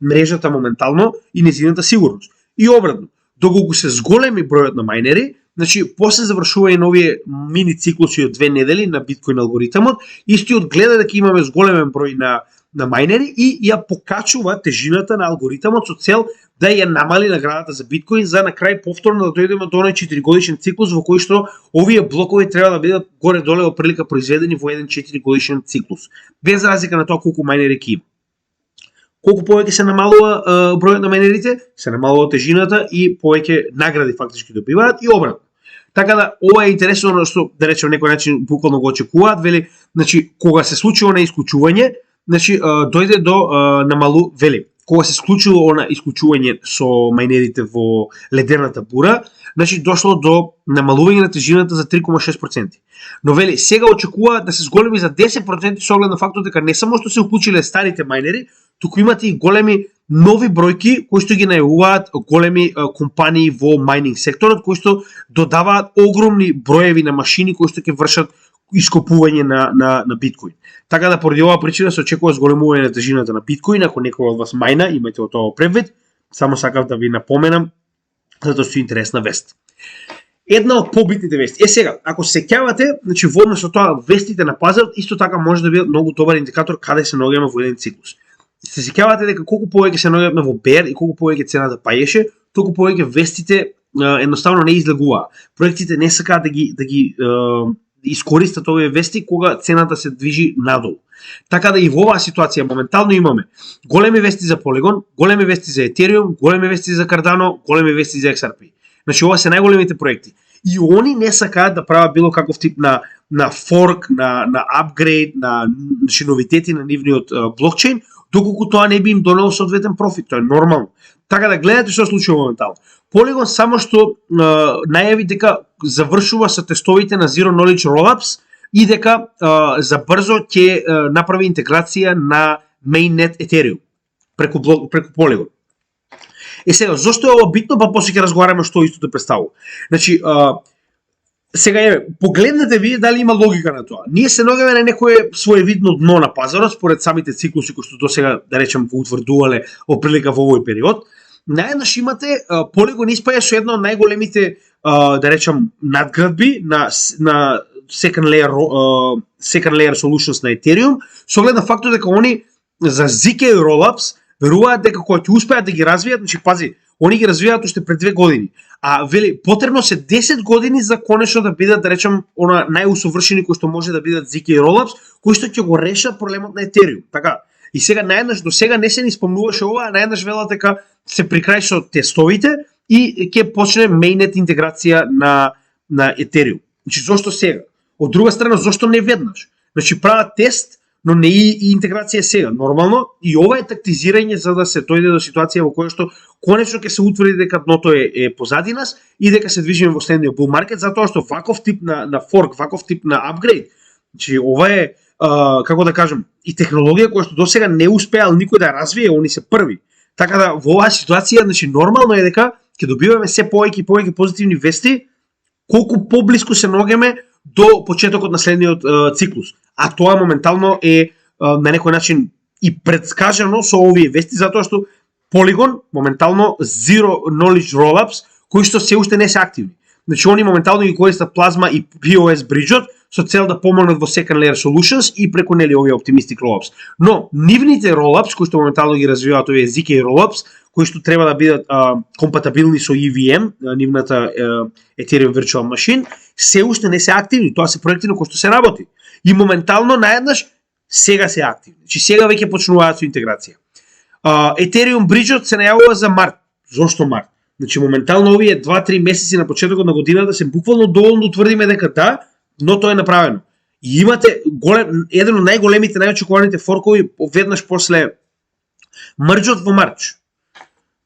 мрежата моментално и нејзината сигурност. И обратно, доколку се зголеми бројот на мајнери, значи, после завршување на овие мини циклуси од 2 недели на биткоин алгоритмот, истиот гледа дека имаме зголемен број на мајнери и ја покачува тежината на алгоритмот со цел да ја намали наградата за биткоин за на крај повторно да дојдеме до оној 4-годишен циклус во кој што овие блокови треба да бидат горе-доле оприлика произведени во еден 4-годишен циклус, без разлика на тоа колку мајнери ќе има. Колку повеќе се намалува бројот на мајнерите, се намалува тежината и повеќе награди фактички добиваат и обратно. Така да ова е интересно што да речем некој начин буквално го очекуваат, вели, значи кога се случи она исклучување, значи дојде до кога се случило она исклучување со мајнерите во ледената бура, значи дошло до намалување на тежината за 3,6%. Но вели сега очекуваат да се зголеми за 10% со оглед на фактот дека не само што се уклучиле старите мајнери, туку имате и големи нови бројки кои што ги најавуваат големи компании во мајнинг секторот кои што додаваат огромни броеви на машини кои што ќе вршат ископување на биткоин. Така да поради оваа причина се очекува зголемување на тежината на биткоин. Ако некој од вас мајна, имајте од тоа предвид. Само сакав да ви напоменам затоа што е интересна вест. Една од побитните вести. Сега, ако се сеќавате, значи во однос со тоа вестите на пазарот исто така може да бидат многу добар индикатор каде се наоѓаме во еден циклус. Се сеќавате дека колку повеќе се наоѓаме во бер и колку повеќе цената паеше, толку повеќе вестите едноставно не излегуваа. Проектите не сакаат да ги искористат овие вести кога цената се движи надолу. Така да и во оваа ситуација моментално имаме големи вести за Polygon, големи вести за Ethereum, големи вести за Cardano, големи вести за XRP. Значи ова се најголемите проекти. И они не сакаат да прават било каков тип на форк, на апгрейд, на новитети на нивниот блокчейн, доколку тоа не би им донело соодветен профит. Тоа е нормално. Така да гледате што се случува моментално. Polygon само што најави дека завршува со тестовите на Zero Knowledge Rollups и дека за брзо ќе направи интеграција на Mainnet Ethereum преку Polygon. Сега, зошто е ова битно, па после ќе разговараме што истото представува. Значи, сега погледнете вие дали има логика на тоа. Ние се наоѓаме на некое своевидно дно на пазарот според самите циклуси кои што досега, да речем, го утврдувале оприлика во овој период. Наеднаш имате Polygon испаја со една од најголемите, да речем, надградби на second layer solutions на Ethereum, со оглед на фактот дека они за ZK Rollups веруваат дека кога ќе успеат да ги развијат, значи пази, они ги развијаат уште пред 2 години. А вели потребно се 10 години за конечно да бидат, да речем, она најусовршени кои што може да бидат ZK Rollups, кои што ќе го решат проблемот на Ethereum. Така. И сега наеднаш до сега не се ни спомнуваше ова, а наеднаш велат дека се прикрај со тестовите и ќе почне mainnet интеграција на Ethereum. Значи зошто сега? Од друга страна, зошто не веднаш? Значи прават тест, но не и интеграција сега. Нормално, и ова е тактизирање за да се дојде до ситуација во која што конечно ќе се утврди дека дното е позади нас и дека се движиме во следниот bull market, затоа што ваков тип на fork, ваков тип на апгрейд, значи ова е како да кажем, и технологија која што досега не успеал никој да развие, они се први. Така да во оваа ситуација, значи нормално е дека ќе добиваме се повеќе и повеќе позитивни вести колку поблиску се наоѓаме до почетокот на следниот циклус. А тоа моментално е на некој начин и предскажано со овие вести, затоа што Polygon моментално zero knowledge rollups кои што се уште не се активни. Значи они моментално ги користат Plasma и POS Bridge со цел да помогнат во second layer solutions и преку нели овие optimistic rollups. Но нивните rollups кои што моментално ги развиваат овие ZK rollups, кои што треба да бидат компатибилни со EVM, нивната Ethereum Virtual Machine, се уште не се активни. Тоа се проекти на кои што се работи. И моментално наеднаш сега се активни. Значи сега веќе почнуваат со интеграција. Ethereum Bridge се најавува за март. Зошто март? Значи моментално овие 2-3 месеци на почетокот на годината се буквално доволно да утврдиме дека да, но тоа е направено. И имате еден од најголемите, најочекуваните форкови веднаш после мрџот во март.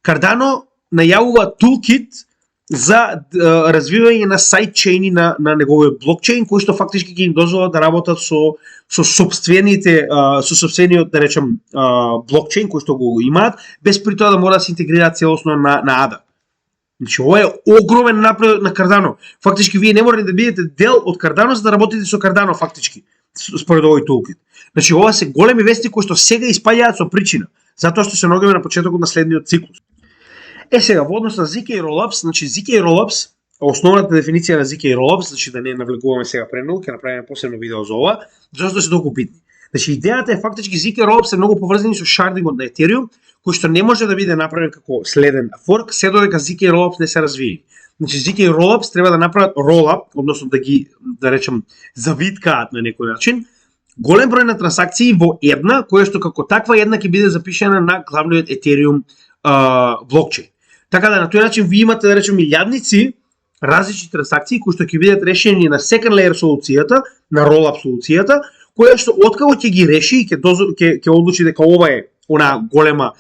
Cardano најавува toolkit за развивање на сайдчейни на неговиот блокчейн, кои што фактички ќе им дозволат да работат со собствениот, да речем, блокчейн кој што го имаат, без при тоа да мора да се интегрираат целосно на ADA. Значи ова е огромен напредок на Cardano. Фактички вие не можете да бидете дел од Cardano за да работите со Cardano фактички, според овој toolkit. Значи ова се големи вести кои што сега испаѓаат со причина, затоа што се наоѓаме на почетокот на следниот циклус. Сега, во однос на ZK Rollups, значи ZK Rollups, основната дефиниција на ZK Rollups, значи да не навлегуваме сега премногу, ќе направиме посебно видео за ова, зашто се толку битни. Значи идејата е фактички ZK Rollups е многу поврзани со шардингот на Ethereum, кој што не може да биде направен како следен fork, се додека ZK Rollups не се развии. Значи ZK Rollups треба да направат rollup, односно да ги, да речем, завиткаат на некој начин, голем број на трансакции во една, која што како таква една ќе биде запишена на главниот Ethereum блокчейн. Така да на тој начин ви имате, да речем, милијадници различни трансакции кои што ќе бидат решени на second layer солуцијата, на rollup солуцијата, која што откако ќе ги реши и ќе одлучи дека ова е она голема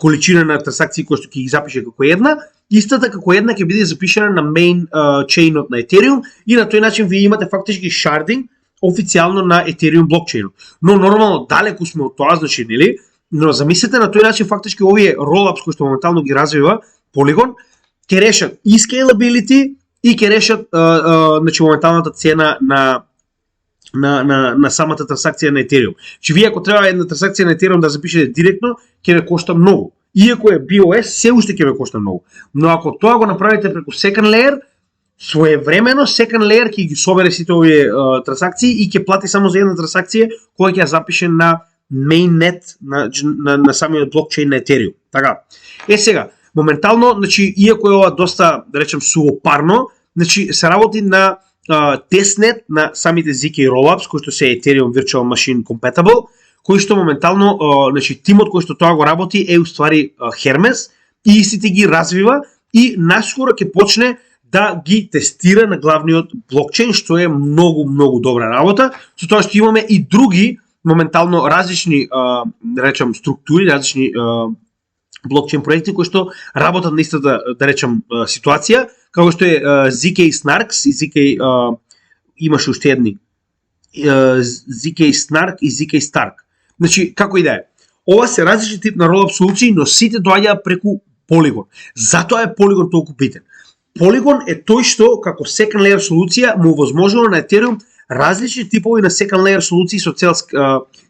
количина на трансакции кои што ќе ги запише како една, истата како една ќе биде запишена на main chainот на Ethereum и на тој начин ви имате фактички шардинг официјално на Ethereum блокчейнот. Но нормално далеку сме од тоа, значи, нели? Но замислете на тој начин фактички овие rollups кои што моментално ги развива Polygon ќе решат и scalability и ќе решат значи моменталната цена на самата трансакција на Ethereum. Че вие ако треба една трансакција на Ethereum да запишете директно, ќе ве кошта многу. Иако е BOS, се уште ќе ве кошта многу. Но ако тоа го направите преку second layer, своевремено second layer ќе ги собере сите овие трансакции и ќе плати само за една трансакција која ќе ја запише на mainnet на самиот блокчейн на Ethereum. Така. Сега, моментално, значи, иако е ова доста, да речем, сувопарно, значи, се работи на тестнет на самите ZK Rollups, кои што се Ethereum Virtual Machine Compatible, кои што моментално, значи, тимот кој што тоа го работи е уствари Hermes и истите ги развива и наскоро ќе почне да ги тестира на главниот блокчейн, што е многу добра работа, со тоа што имаме и други моментално различни, да речем, структури, различни блокчейн проекти кои што работат на истата, да речем, ситуација, како што е ZK Snarks и ZK имаше уште едни ZK Snark и ZK Stark. Значи, како и да е, ова се различни тип на rollup солуции, но сите доаѓаат преку Polygon. Затоа е Polygon толку битен. Polygon е тој што како second layer солуција му овозможува на Ethereum различни типови на second layer солуции со цел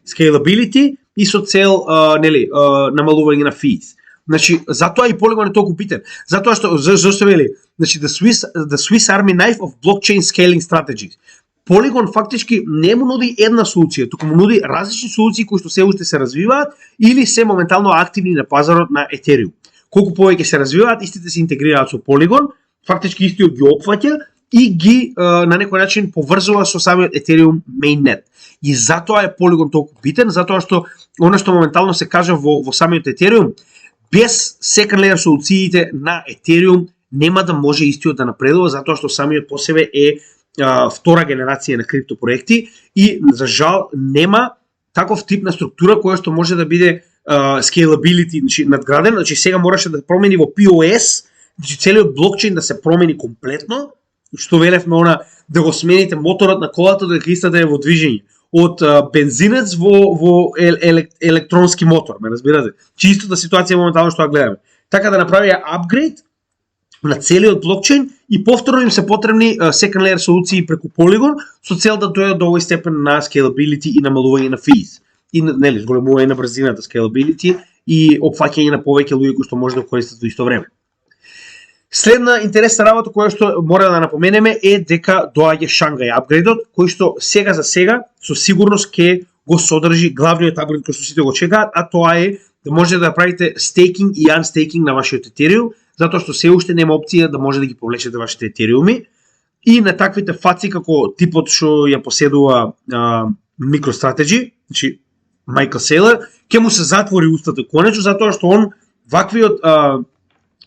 scalability и со цел нели намалување на fees. Значи, затоа и Polygon е толку битен. Затоа што зашто вели, значи the Swiss Army knife of blockchain scaling strategies. Polygon фактички не му нуди една солуција, туку му нуди различни солуции кои што се уште се развиваат или се моментално активни на пазарот на Ethereum. Колку повеќе се развиваат, истите се интегрираат со Polygon, фактички истиот ги опфаќа и ги на некој начин поврзува со самиот Ethereum mainnet. И затоа е Polygon толку битен, затоа што она што моментално се кажа во самиот Ethereum, без second layer солуциите на Ethereum нема да може истиот да напредува, затоа што самиот по себе е втора генерација на криптопроекти и за жал нема таков тип на структура која што може да биде scalability, значи надграден, значи сега мораше да промени во POS, значи целиот блокчейн да се промени комплетно, што велевме она да го смените моторот на колата додека истата е во движење. Од бензинец во електронски мотор, ме разбирате? Чистата ситуација моментално што ја гледаме. Така да направија апгрейд на целиот блокчейн и повторно им се потребни second layer солуции преку Polygon со цел да дојдат до овој степен на scalability и намалување на fees. И нели зголемување на брзината scalability и опфаќање на повеќе луѓе кои што може да користат во исто време. Следна интересна работа која што мора да напоменеме е дека доаѓа Шангай апгрейдот, кој што сега за сега со сигурност ќе го содржи главниот апгрейд кој што сите го чекаат, а тоа е да може да правите стейкинг и unstaking на вашиот Ethereum, затоа што се уште нема опција да може да ги повлечете вашите Ethereum-и и на таквите фаци како типот што ја поседува MicroStrategy, значи Майкл Сейлер, ќе му се затвори устата конечно затоа што он ваквиот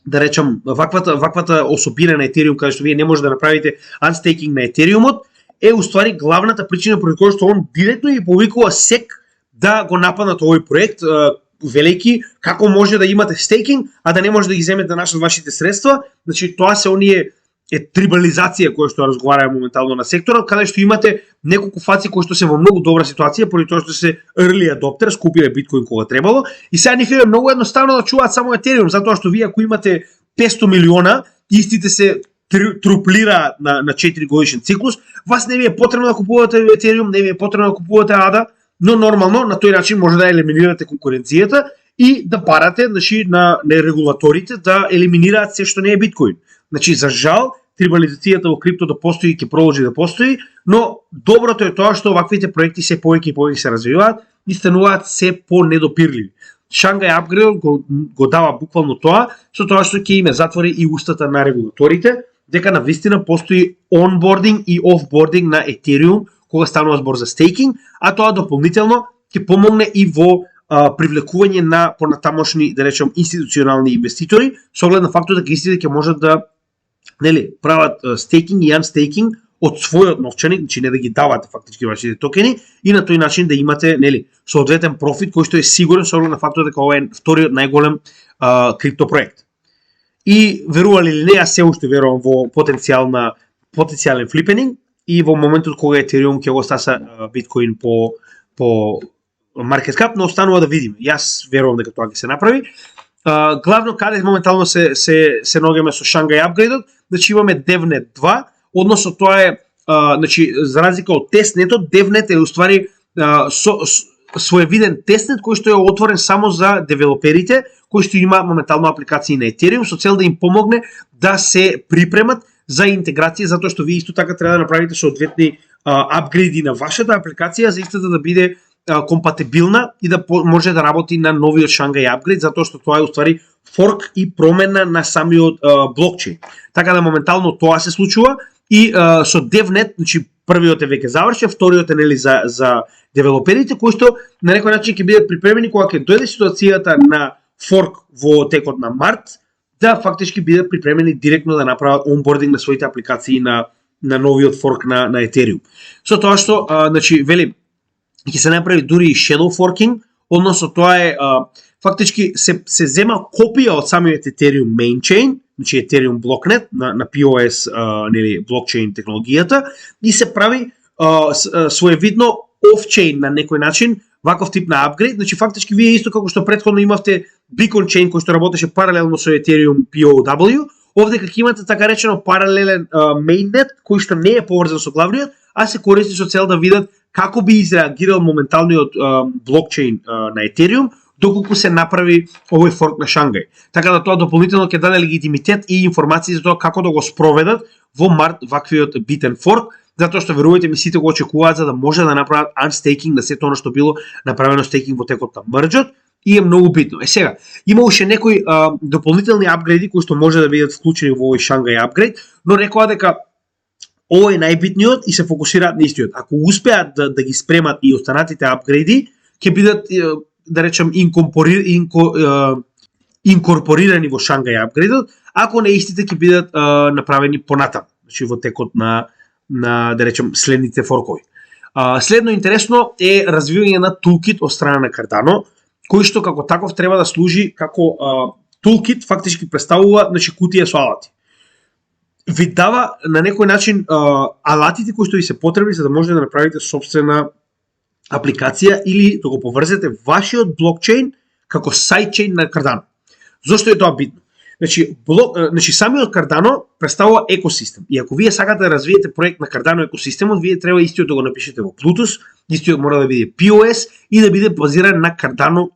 да речам, ваквата особина на Ethereum, каде што вие не може да направите unstaking на Ethereum-от, е уствари главната причина поради која што он директно ги повикува SEC да го нападнат овој проект, велики како може да имате стейкинг, а да не може да ги земете нашите вашите средства. Значи тоа се оние трибализација која што разговараме моментално на секторот, каде што имате неколку фаци кои што се во многу добра ситуација поради тоа што се early adopter, скупиле биткоин кога требало и сега нив е многу едноставно да чуваат само Ethereum, затоа што вие ако имате 500 милиона, истите се труплираат на 4 годишен циклус, вас не ви е потребно да купувате Ethereum, не ви е потребно да купувате ADA, но нормално на тој начин може да елиминирате конкуренцијата и да барате, значи, на регулаторите да елиминираат се што не е биткоин. Значи, за жал, трибализацијата во крипто да постои ќе продолжи да постои, но доброто е тоа што ваквите проекти се повеќе и повеќе се развиваат и стануваат се по-недопирливи. Шангай апгрейд го дава буквално тоа, со тоа што ќе име затвори и устата на регулаторите, дека на вистина постои онбординг и офбординг на Ethereum кога станува збор за стейкинг, а тоа дополнително ќе помогне и во привлекување на понатамошни, да речем, институционални инвеститори, со оглед на фактот дека истите ќе можат да прават стейкинг и unstaking од својот новчаник, значи не да ги давате фактички вашите токени и на тој начин да имате соодветен профит кој што е сигурен со оглед на фактот дека ова е вториот најголем криптопроект. И верували или не, јас се уште верувам во потенцијален флипенинг и во моментот кога Ethereum ќе го стаса биткоин по market cap, но останува да видиме. Јас верувам дека тоа ќе се направи. Главно каде моментално се наоѓаме со Шангай апгрейдот, значи имаме DevNet 2, односно тоа е значи за разлика од тестнетот, DevNet е уствари своевиден тестнет кој што е отворен само за девелоперите кои што имаат моментално апликации на Ethereum со цел да им помогне да се припремат за интеграција, затоа што вие исто така треба да направите соодветни апгрейди на вашата апликација за истата да биде компатибилна и да може да работи на новиот Шангай апгрейд, затоа што тоа е уствари форк и промена на самиот блокчейн. Така да моментално тоа се случува и со DevNet, значи првиот е веќе завршен, вториот е за девелоперите кои што на некој начин ќе бидат припремени кога ќе дојде ситуацијата на форк во текот на март, да фактички бидат припремени директно да направат онбординг на своите апликации на новиот форк на Ethereum. Со тоа што значи вели ќе се направи дури и shadow forking, односно тоа е фактички се зема копија од самиот Ethereum main chain, значи Ethereum Blocknet на POS блокчейн технологијата и се прави своевидно off-chain на некој начин, ваков тип на апгрейд, значи фактички вие исто како што претходно имавте Beacon Chain кој што работеше паралелно со Ethereum POW, овде ќе имате така речено паралелен mainnet кој што не е поврзан со главниот, а се користи со цел да видат како би изреагирал моменталниот блокчейн на Ethereum доколку се направи овој форк на Шангай. Така да тоа дополнително ќе даде легитимитет и информации за тоа како да го спроведат во март ваквиот битен форк, затоа што верувајте ми сите го очекуваат за да може да направат unstaking на сето она што било направено стейкинг во текот на мрџот и е многу битно. Сега, има уште некои дополнителни апгрейди кои што може да бидат вклучени во овој Шангай апгрейд, но рекоа дека овој е најбитниот и се фокусираат на истиот. Ако успеат да ги спремат и останатите апгрейди, ќе бидат да речем инкорпорирани во Шангај апгрейдот, ако не истите ќе бидат направени понатаму, значи во текот на да речем следните форкови. Следно интересно е развивање на toolkit од страна на Cardano, кој што како таков треба да служи како toolkit, фактички представува значи кутија со алати. Ви дава на некој начин алатите кои што ви се потребни за да можете да направите собствена апликација или да го поврзете вашиот блокчейн како сайдчейн на Cardano. Зошто е тоа битно? Значи самиот Cardano представува екосистем. И ако вие сакате да развиете проект на Cardano екосистемот, вие треба истиот да го напишете во Bluetooth, истиот мора да биде POS и да биде базиран на Cardano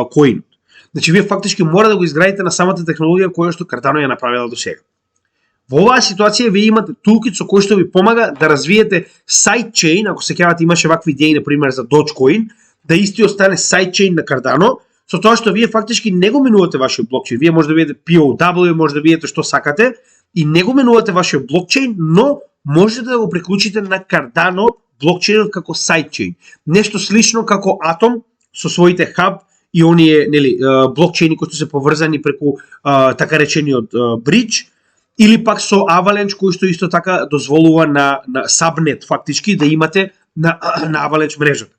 коинот. Значи вие фактички мора да го изградите на самата технологија која што Cardano ја направила до сега. Во оваа ситуација вие имате toolkit со кој што ви помага да развиете сайдчейн, ако се сеќавате имаше вакви идеи на пример за Dogecoin, да истиот стане сайдчейн на Cardano, со тоа што вие фактички не го менувате вашиот блокчейн. Вие може да видите POW, може да видите што сакате и не го менувате вашиот блокчейн, но можете да го приклучите на Cardano блокчейнот како сайдчейн. Нешто слично како Atom со своите хаб и оние блокчейни кои што се поврзани преку така речениот бридж, или пак со Avalanche кој што исто така дозволува на Subnet фактички да имате на Avalanche мрежата.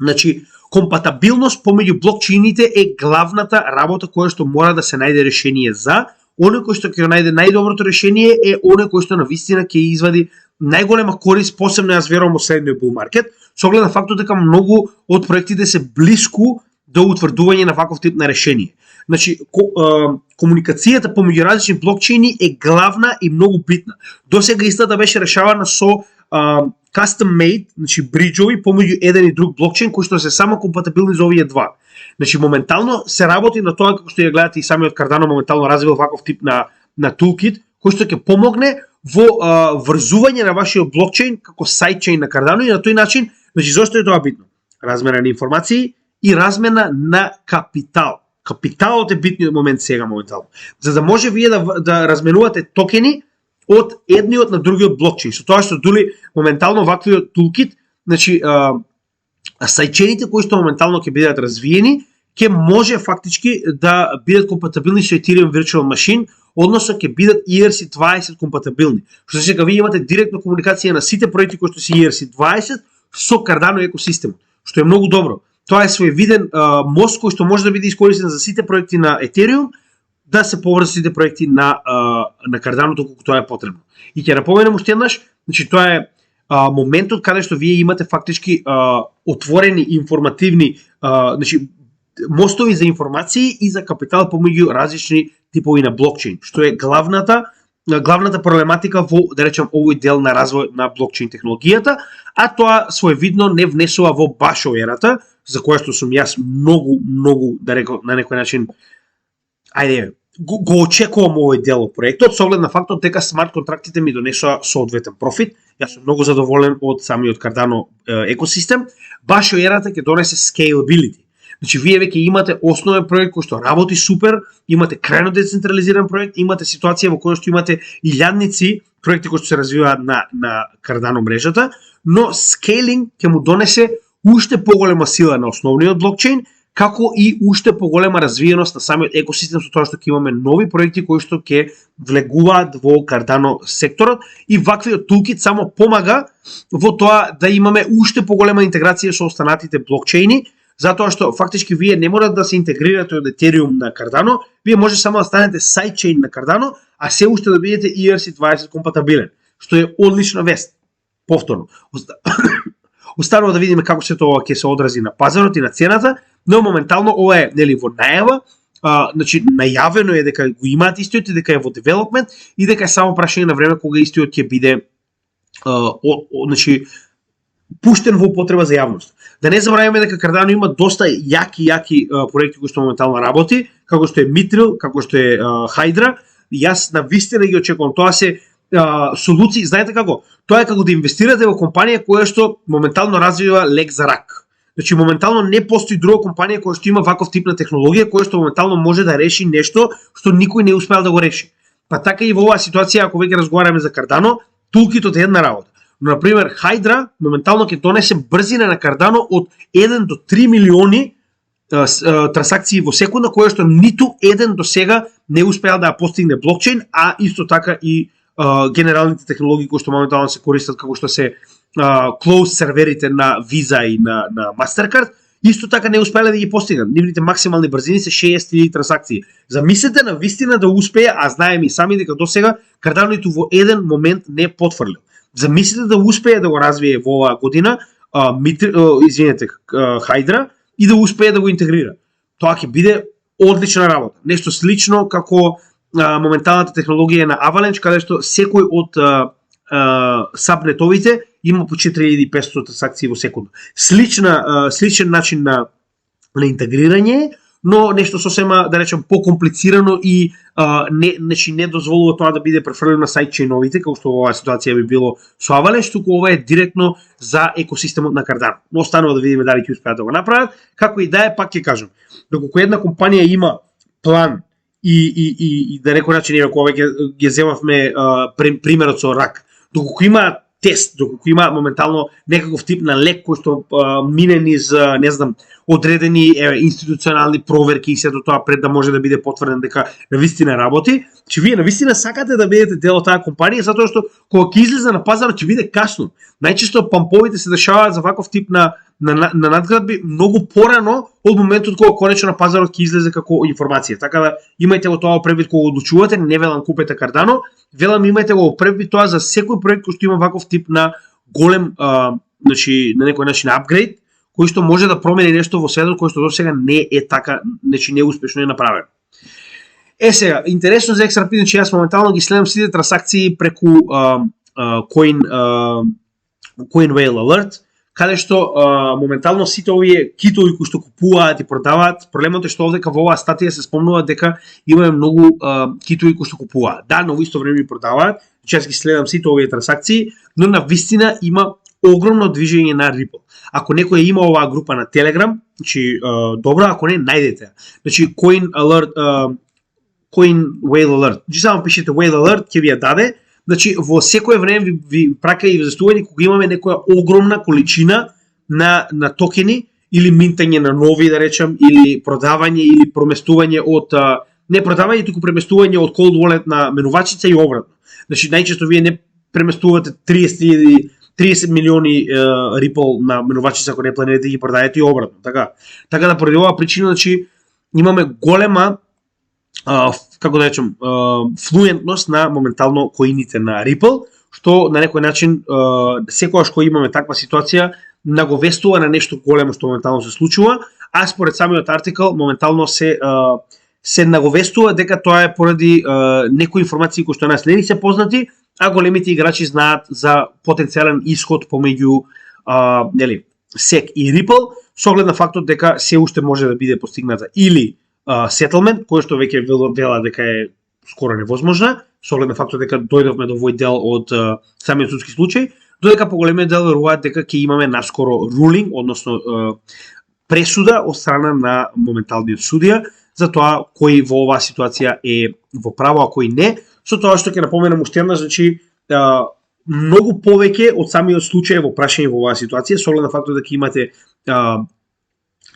Значи, компатабилност помеѓу блокчейните е главната работа која што мора да се најде решение за. Оној кој што ќе најде најдоброто решение е оној кој што навистина ќе извади најголема корист, посебно јас верувам во следниот bull market, со оглед на фактот дека многу од проектите се блиску до утврдување на ваков тип на решение. Значи, комуникацијата помеѓу различни блокчейни е главна и многу битна. Досега истата беше решавана со custom made, значи бриџови помеѓу еден и друг блокчейн кои што се само компатибилни за овие два. Значи моментално се работи на тоа, како што ја гледате и самиот Cardano моментално развива ваков тип на toolkit кој што ќе помогне во врзување на вашиот блокчейн како сайдчейн на Cardano и на тој начин, значи зошто е тоа битно? Размена на информации и размена на капитал. Капиталот е битниот момент сега моментално. За да може вие да разменувате токени од едниот на другиот блокчейн. Со тоа што дули моментално ваквиот toolkit, значи сайдчейните кои што моментално ќе бидат развиени, ќе може фактички да бидат компатибилни со Ethereum Virtual Machine, односно ќе бидат ERC20 компатибилни. Што се вие имате директно комуникација на сите проекти кои што се ERC20 со Cardano екосистемот, што е многу добро. Тоа е своевиден мост кој што може да биде искористен за сите проекти на Ethereum, да се поврзат сите проекти на Cardano колку тоа е потребно. И ќе напоменам уште еднаш, значи тоа е моментот каде што вие имате фактички отворени информативни значи мостови за информации и за капитал помеѓу различни типови на блокчейн, што е главната проблематика во, да речем, овој дел на развој на блокчейн технологијата, а тоа своевидно не внесува во баш ерата, за која што сум јас многу да рекам на некој начин го очекувам овој дел од проектот, со оглед на фактот дека смарт контрактите ми донесоа соодветен профит. Јас сум многу задоволен од самиот Cardano екосистем. Баш ерата ќе донесе scalability. Значи вие веќе имате основен проект кој што работи супер, имате крајно децентрализиран проект, имате ситуација во која што имате илјадници проекти кои што се развиваат на Cardano мрежата, но скейлинг ќе му донесе уште поголема сила на основниот блокчейн, како и уште поголема развиеност на самиот екосистем со тоа што ќе имаме нови проекти кои што ќе влегуваат во Cardano секторот и ваквиот toolkit само помага во тоа да имаме уште поголема интеграција со останатите блокчейни, затоа што фактички вие не мора да се интегрирате од Ethereum на Cardano, вие може само да станете сайдчейн на Cardano, а се уште да бидете ERC20 компатибилен, што е одлична вест. Повторно, останува да видиме како се тоа ќе се одрази на пазарот и на цената, но моментално ова е во најава, значи најавено е дека го имаат истиот и дека е во девелопмент и дека е само прашање на време кога истиот ќе биде значи пуштен во употреба за јавност. Да не забравяме дека Cardano има доста јаки проекти кои што моментално работи, како што е Mithril, како што е Hydra. Јас навистина ги очекувам. Тоа се солуции, знаете како? Тоа е како да инвестирате во компанија која што моментално развива лек за рак. Значи моментално не постои друга компанија која што има ваков тип на технологија која што моментално може да реши нешто што никој не успеал да го реши. Па така и во оваа ситуација, ако веќе разговараме за Cardano, toolkitот е една работа. Но, например, Hydra моментално ќе донесе брзина на Cardano од 1 до 3 милиони трансакции во секунда, која што ниту еден до сега не успеал да ја постигне блокчейн, а исто така и генералните технологии кои што моментално се користат, како што се closed серверите на Visa и на Mastercard, исто така не успеале да ги постигнат. Нивните максимални брзини се 60.000 трансакции. Замислете на вистина да успее, а знаеме и сами дека до сега Cardano ниту во еден момент не потврлил. Замислете да успее да го развие во оваа година, Hydra, и да успее да го интегрира. Тоа ќе биде одлична работа. Нешто слично како моменталната технологија на Avalanche, каде што секој од сабнетовите има по 4500 трансакции во секунда. Сличен начин на интегрирање, но нешто сосема, да речем, покомплицирано и не дозволува тоа да биде префрлено на сайдчейновите, како што во оваа ситуација би било со Avalanche, туку ова е директно за екосистемот на Cardano. Но останува да видиме дали ќе успеат да го направат. Како и да е, пак ќе кажам, доколку една компанија има план и да некој начин, кога ќе земавме примерот со рак, доколку има тест, доколку има моментално некаков тип на лек кој што мине низ, не знам, одредени институционални проверки и сето тоа пред да може да биде потврден дека навистина работи, че вие навистина сакате да бидете дел од таа компанија, затоа што кога ќе излезе на пазарот ќе биде касно. Најчесто памповите се дешаваат за ваков тип на надградби многу порано од моментот кога конечно на пазарот ќе излезе како информација. Така да имајте го тоа предвид кога одлучувате, не велам купете Cardano, велам имајте го предвид тоа за секој проект кој што има ваков тип на голем, значи на некој начин апгрейд, кој што може да промени нешто во светот кој што досега не е така, значи не успешно е направено. Сега, интересно за XRP, значи јас моментално ги следам сите трансакции преку Coin Whale Alert, каде што моментално сите овие китови кои што купуваат и продаваат, проблемот е што овдека во оваа статија се спомнува дека имаме многу китови кои што купуваат. Да, но во исто време и продаваат, јас ги следам сите овие трансакции, но на вистина има огромно движење на Ripple. Ако некој има оваа група на Telegram, значи добро, ако не, најдете. Значи Coin Whale Alert. Значи само пишете Whale Alert, ќе ви ја даде. Значи во секое време ви праќа известување кога имаме некоја огромна количина на токени или минтање на нови, да речем, или продавање или проместување од не продавање, туку преместување од cold wallet на менувачица и обратно. Значи најчесто вие не преместувате 30 милиони Ripple на менувачица ако не планирате да ги продадете и обратно. Така да поради оваа причина, значи имаме голема како да речем, флуентност на моментално коините на Ripple, што на некој начин секогаш кога имаме таква ситуација наговестува на нешто големо што моментално се случува, а според самиот артикл моментално се наговестува дека тоа е поради некои информации кои што нас не ни се познати, а големите играчи знаат за потенцијален исход помеѓу SEC и Ripple, со оглед на фактот дека се уште може да биде постигната или settlement, кој што веќе вела дека е скоро невозможна, со оглед на фактот дека дојдовме до овој дел од самиот судски случај, додека по големиот дел веруваат дека ќе имаме наскоро ruling, односно пресуда од страна на моменталниот судија за тоа кој во оваа ситуација е во право, а кој не, со тоа што ќе напоменам уште еднаш, значи многу повеќе од самиот случај во прашање во оваа ситуација, со оглед на фактот дека имате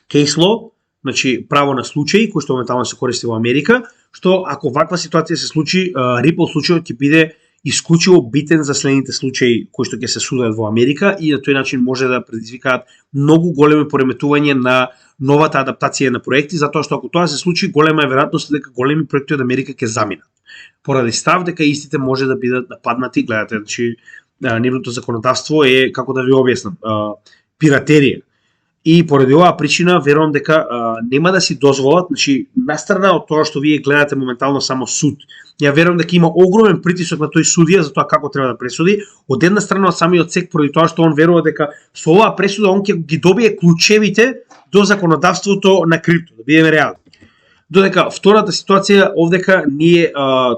case law, значи право на случај кој што моментално се користи во Америка, што ако ваква ситуација се случи, Ripple случајот ќе биде исклучиво битен за следните случаи кои што ќе се судат во Америка и на тој начин може да предизвикаат многу големи пореметување на новата адаптација на проекти, затоа што ако тоа се случи, голема е веројатност дека големи проекти од Америка ќе заминат. Поради став дека истите може да бидат нападнати, гледате, значи нивното законодавство е, како да ви објаснам, пиратерија. И поради оваа причина верувам дека нема да си дозволат, значи настрана од тоа што вие гледате моментално само суд. Ја верувам дека има огромен притисок на тој судија за тоа како треба да пресуди. Од една страна од самиот SEC поради тоа што он верува дека со оваа пресуда он ќе ги добие клучевите до законодавството на крипто, да бидеме реални. Додека втората ситуација овдека ние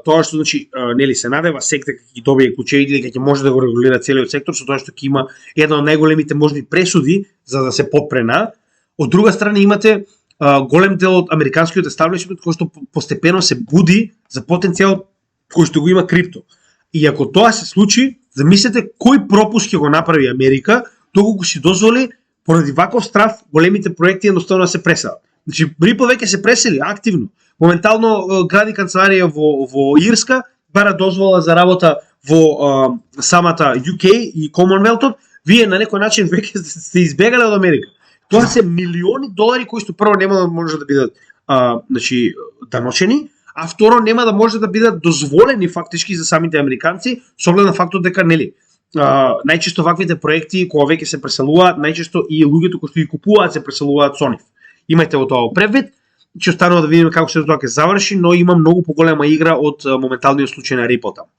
тоа што значи нели се надева SEC дека ќе добие клучевите, дека ќе може да го регулира целиот сектор со тоа што ќе има една од најголемите можни пресуди за да се попрена. Од друга страна имате голем дел од американскиот естаблишмент кој што постепено се буди за потенцијал кој што го има крипто. И ако тоа се случи, замислете кој пропуск ќе го направи Америка доколку си дозволи поради ваков страв големите проекти едноставно да се пресадат. Значи Ripple веќе се пресели активно. Моментално гради канцеларија во Ирска, бара дозвола за работа во самата UK и Commonwealth. Вие на некој начин веќе сте избегале од Америка. Тоа се милиони долари кои што прво нема да може да бидат значи даночени, а второ нема да може да бидат дозволени фактички за самите американци со оглед на фактот дека нели најчесто ваквите проекти кога веќе се преселуваат, најчесто и луѓето кои што ги купуваат се преселуваат со нив. Имајте во тоа превид, ќе останува да видиме како се тоа ќе заврши, но има многу поголема игра од моменталниот случај на Ripple таму.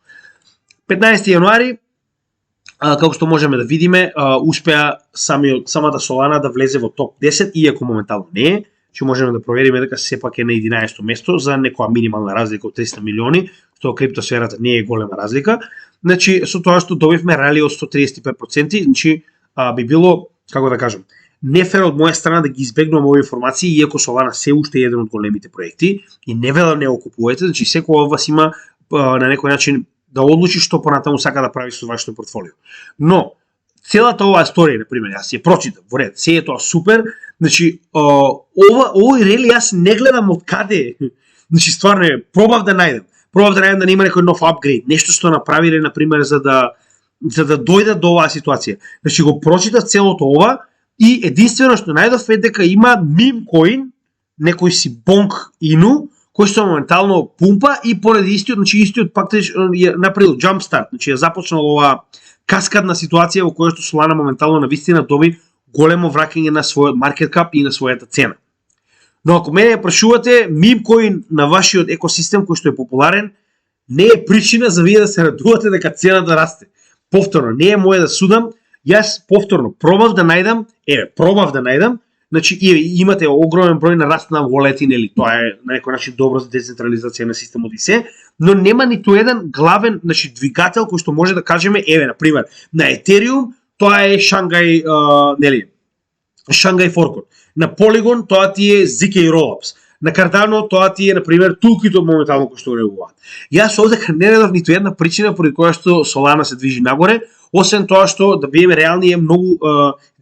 15 јануари, како што можеме да видиме, успеа самата Solana да влезе во топ 10, иако моментално не е, че можеме да провериме дека сепак е на 11-то место за некоја минимална разлика од 300 милиони, што криптосферата не е голема разлика. Значи, со тоа што добивме рали од 135%, значи би било, како да кажам, нефер од моја страна да ги избегнувам овие информации, иако Solana се уште е еден од големите проекти и не велам не го купувате, значи секој од вас има на некој начин да одлучи што понатаму сака да прави со вашето портфолио. Но целата оваа историја, на пример, јас ја прочитам, во ред, се е тоа супер, значи овој рели јас не гледам од каде, значи стварно е, пробав да најдам да нема некој нов апгрейд, нешто што направиле на пример за да дојдат до оваа ситуација. Значи го прочитав целото ова и единствено што најдов е дека има meme coin, некој си Bonk Inu, кој што моментално пумпа и поради истиот пак ја направил jumpstart, значи ја започнал оваа каскадна ситуација во која што Solana моментално навистина доби големо враќање на својот market cap и на својата цена. Но ако мене ја прашувате, meme coin на вашиот екосистем кој што е популарен, не е причина за вие да се радувате дека цената расте. Повторно, не е моје да судам, јас повторно пробав да најдам, значи имате огромен број на раст на волети, нели, тоа е на некој начин добро за децентрализација на системот и се, но нема ниту еден главен, значи двигател кој што може да кажеме, еве на пример, на Ethereum тоа е Шангај, нели, Шангај Форкот. На Polygon тоа ти е ZK Rollups. На Cardano тоа ти е на пример тулкито моментално кој што реагуваат. Јас овде не најдов ниту една причина поради која што Solana се движи нагоре, освен тоа што да биеме реални е многу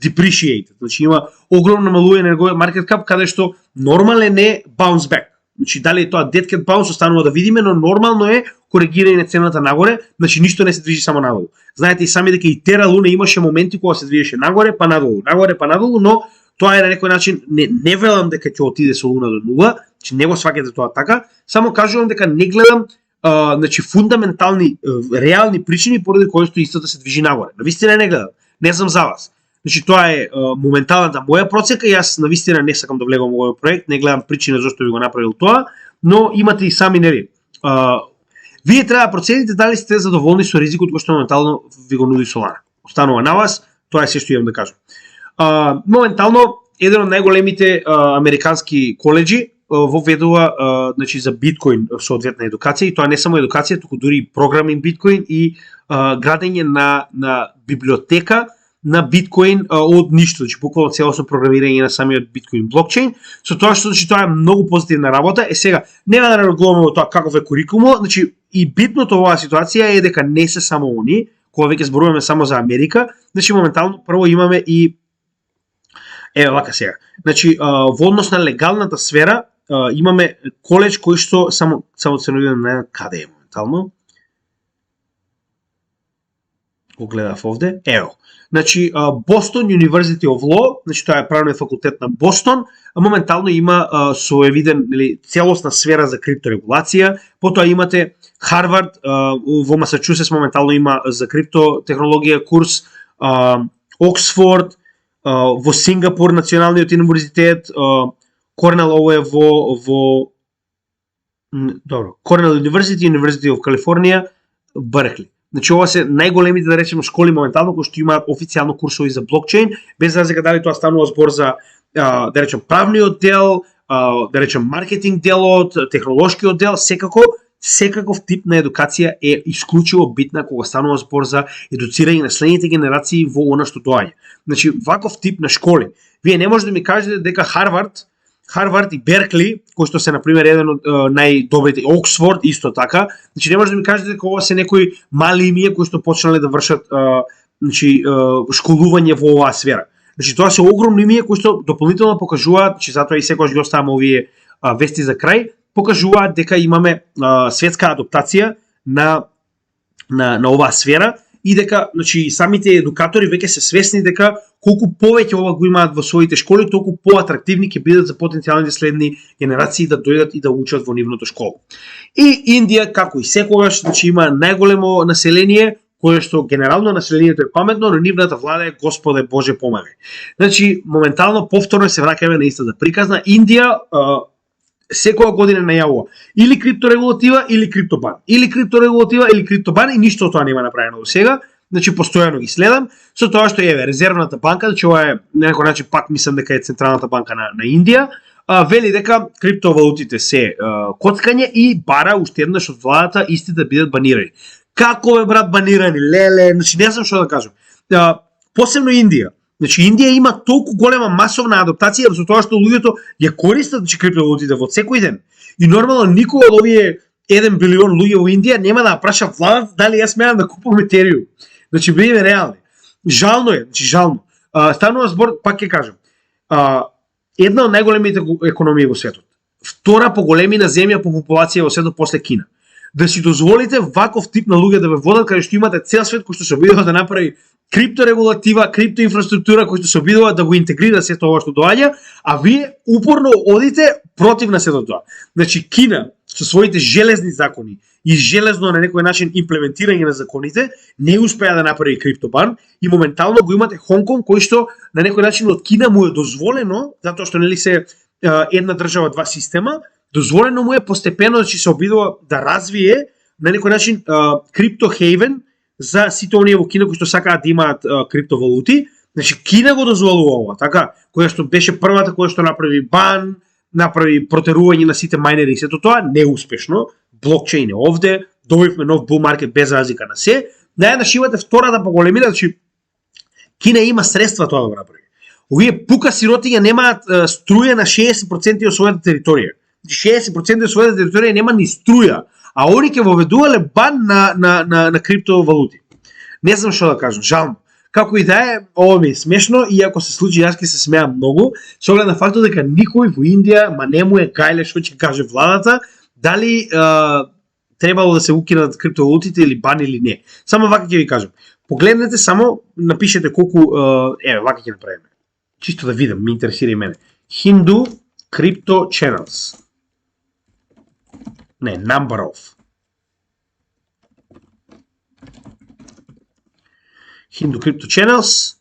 depreciated. Значи има огромно намалување на market cap каде што нормален е bounce back. Значи дали е тоа dead cat bounce останува да видиме, но нормално е коригирање на цената нагоре, значи ништо не се движи само надолу. Знаете и сами дека и Terra Luna имаше моменти кога се движеше нагоре па надолу, но тоа е на некој начин не велам дека ќе отиде со Луна до нула, че не го сваќате тоа така, само кажувам дека не гледам значи фундаментални реални причини поради кои што истото се движи нагоре. Навистина не гледам. Не знам за вас. Значи тоа е моменталната моја процека, јас навистина не сакам да влегам во овој проект, не гледам причина зашто би го направил тоа, но имате и сами нели. Вие треба да процените дали сте задоволни со ризикот кој што моментално ви го нуди Solana. Останува на вас, тоа е се што имам да кажам. Моментално еден од најголемите американски коледжи воведува значи за биткоин соодветна едукација и тоа не само едукација, туку дури и програминг биткоин и градење на библиотека на биткоин од ништо, значи буквално целосно програмирање на самиот биткоин блокчейн, со тоа што значи тоа е многу позитивна работа. Сега нема да разговараме о тоа каков е курикулумот, значи и битното во оваа ситуација е дека не се само они, кога веќе зборуваме само за Америка, значи моментално прво имаме и еве вака сега. Значи во однос на легалната сфера имаме коледж кој што само се навидам на каде е моментално. Го гледав овде. Ево. Значи Boston University of Law, значи тоа е правниот факултет на Бостон, моментално има соевиден или целосна сфера за крипторегулација. Потоа имате Харвард, во Масачусетс моментално има за криптотехнологија курс, Оксфорд, во Сингапур националниот универзитет, Корнел ово е во Корнел University of California, Беркли. Значи ова се најголемите да речеме школи моментално кои што имаат официјално курсови за блокчейн, без разлика дали тоа станува збор за да речем правниот дел, да речем маркетинг делот, технолошкиот дел, секаков тип на едукација е исклучиво битна кога станува збор за едуцирање на следните генерации во она што доаѓа. Значи ваков тип на школи. Вие не можете да ми кажете дека Харвард и Беркли, кои што се на пример еден од најдобрите, Оксфорд исто така, значи не може да ми кажете дека ова се некои мали имија кои што почнале да вршат значи школување во оваа сфера. Значи тоа се огромни имија кои што дополнително покажуваат, че затоа и секогаш ги оставам овие вести за крај, покажуваат дека имаме светска адаптација на оваа сфера и дека значи самите едукатори веќе се свесни дека колку повеќе ова го имаат во своите школи, толку поатрактивни ќе бидат за потенцијалните следни генерации да дојдат и да учат во нивното школа. И Индија, како и секогаш, значи има најголемо население, кое што генерално населението е паметно, но нивната влада е Господе Боже помагај. Значи, моментално повторно се враќаме на истата приказна. Индија секоја година најавува или крипторегулатива или криптобан. Или крипторегулатива или криптобан и ништо од тоа нема направено до сега. Значи постојано ги следам со тоа што еве резервната банка, значи ова е на некој начин пак мислам дека е централната банка на Индија, вели дека криптовалутите се коцкање и бара уште еднаш од владата исти да бидат банирани. Како бе брат банирани? Леле, значи не знам што да кажам. Посебно Индија. Значи Индија има толку голема масовна адаптација со тоа што луѓето ја користат значи криптовалутите во секој ден. И нормално никој од овие 1 билион луѓе во Индија нема да праша владата дали јас смеам да купувам Етериум. Значи бидеме реални. Жално е, значи жално. Станува збор, пак ќе кажам. Една од најголемите економии во светот. Втора по големина земја по популација во светот после Кина. Да си дозволите ваков тип на луѓе да ве водат каде што имате цел свет кој што се обидува да направи крипторегулатива, криптоинфраструктура кој што се обидува да го интегрира сето ова што доаѓа, а вие упорно одите против на сето тоа. Значи Кина со своите железни закони и железно на некој начин имплементирање на законите не успеа да направи криптобан и моментално го имате Хонконг кој што на некој начин од Кина му е дозволено затоа што нели се една држава два система, дозволено му е постепено да се обидува да развие на некој начин криптохейвен за сите оние во Кина кои што сакаат да имаат криптовалути. Значи Кина го дозволува ова, така, која што беше првата која што направи бан, направи протерување на сите мајнери и сето тоа, неуспешно. Блокчейн е овде, добивме нов bull market без разлика на се. Наједнаш имате втората по големина, значи Кина има средства тоа да го направи. Овие пука сиротиња немаат струја на 60% од својата територија. 60% од својата територија нема ни струја, а они ќе воведувале бан на криптовалути. Не знам што да кажам, жално. Како и да е, ова ми е смешно и ако се случи јас ќе се смеам многу, со оглед на фактот дека никој во Индија ма не му е гајле што ќе каже владата, дали требало да се укинат криптовалутите или бан или не. Само вака ќе ви кажам. Погледнете само, напишете колку еве вака ќе направиме. Чисто да видам, ме интересира и мене. Hindu crypto channels. Не, number of. Hindu crypto channels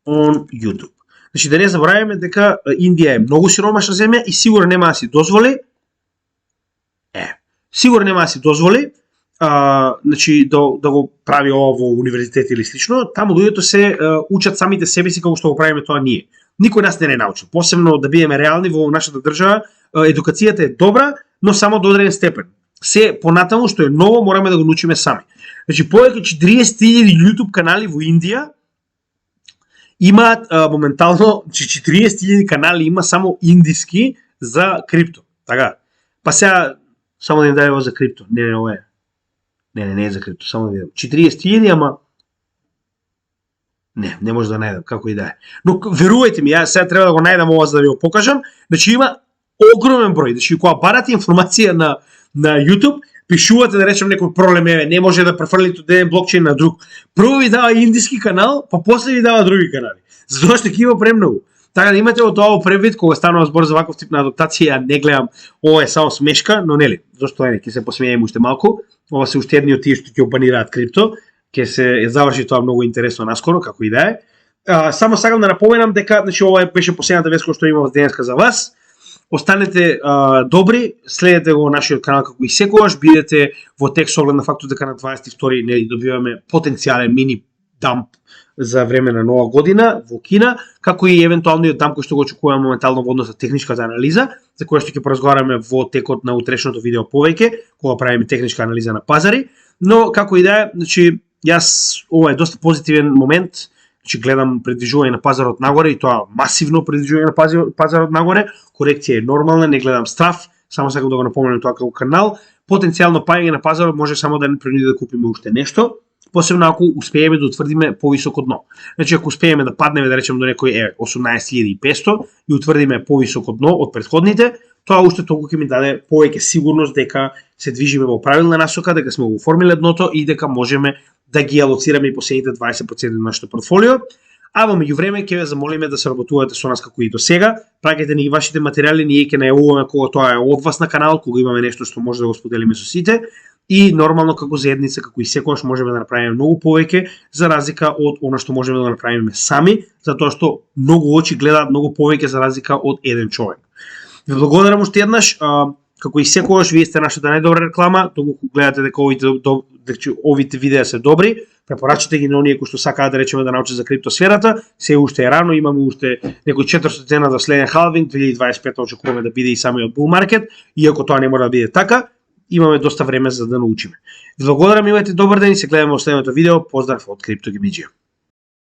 on YouTube. Значи да не забравяме дека Индија е многу сиромашна земја и сигурно нема да си дозволи сигурно нема да си дозволи значи да го прави ова во универзитет или слично. Таму луѓето се учат самите себе си како што го правиме тоа ние. Никој нас не научил. Посебно да бидеме реални во нашата држава, едукацијата е добра, но само до одреден степен. Се понатаму што е ново мораме да го научиме сами. Значи повеќе 40.000 YouTube канали во Индија имаат моментално 40.000 канали има само индиски за крипто. Така. Па сега само да им даде за крипто. Не, ова е. Не е за крипто, само да видам. 40.000, ама не може да најдам, како и да е. Но верувајте ми, јас сега треба да го најдам ова за да ви го покажам. Значи има огромен број. Значи кога барате информација на YouTube, пишувате да речем некој проблем, не може да префрлите од еден блокчейн на друг. Прво ви дава индиски канал, па после ви дава други канали. Затоа што ќе има премногу. Така да имате од тоа превид кога станува збор за ваков тип на адаптација, ја не гледам, ова е само смешка, но нели, зошто не, ќе се посмееме уште малку. Ова се уште едни од тие што ќе банираат крипто, ќе се заврши тоа многу интересно наскоро, како и да е. Само сакам да напоменам дека значи ова беше последната вест која што имав денеска за вас. Останете добри, следете го нашиот канал како и секогаш, бидете во тек со оглед на фактот дека на 22 нели добиваме потенцијален мини дамп за време на нова година во Кина, како и евентуалниот дамп кој што го очекуваме моментално во однос на техничката анализа, за која што ќе поразговараме во текот на утрешното видео повеќе, кога правиме техничка анализа на пазари, но како и да е, значи јас ова е доста позитивен момент. Значи гледам предвижување на пазарот нагоре и тоа масивно предвижување на пазарот нагоре, корекција е нормална, не гледам страф, само сакам да го напоменам тоа како канал. Потенцијално паѓање на пазарот може само да не принуди да купиме уште нешто, посебно ако успееме да утврдиме повисоко дно. Значи ако успееме да паднеме да речеме до некој 18.500 и утврдиме повисоко дно од претходните, тоа уште толку ќе ми даде повеќе сигурност дека се движиме во правилна насока, дека сме го оформиле дното и дека можеме да ги алоцираме и последните 20% на нашето портфолио. А во меѓувреме ќе ве замолиме да се работувате со нас како и до сега. Праќајте ни вашите материјали, ние ќе најавуваме кога тоа е од вас на канал, кога имаме нешто што може да го споделиме со сите. И нормално како заедница, како и секогаш можеме да направиме многу повеќе за разлика од она што можеме да направиме сами, затоа што многу очи гледаат многу повеќе за разлика од еден човек. Ве благодарам уште еднаш, како и секогаш вие сте нашата најдобра реклама, доколку гледате дека овите видеа се добри, препорачате ги на оние кои што сакаат да речеме да научат за криптосферата. Се уште е рано, имаме уште некои 400 дена за следен халвинг, 2025 очекуваме да биде и самиот bull market, иако тоа не мора да биде така, имаме доста време за да научиме. Ви благодарам, имате добар ден и се гледаме во следното видео. Поздрав од CryptoGamingG.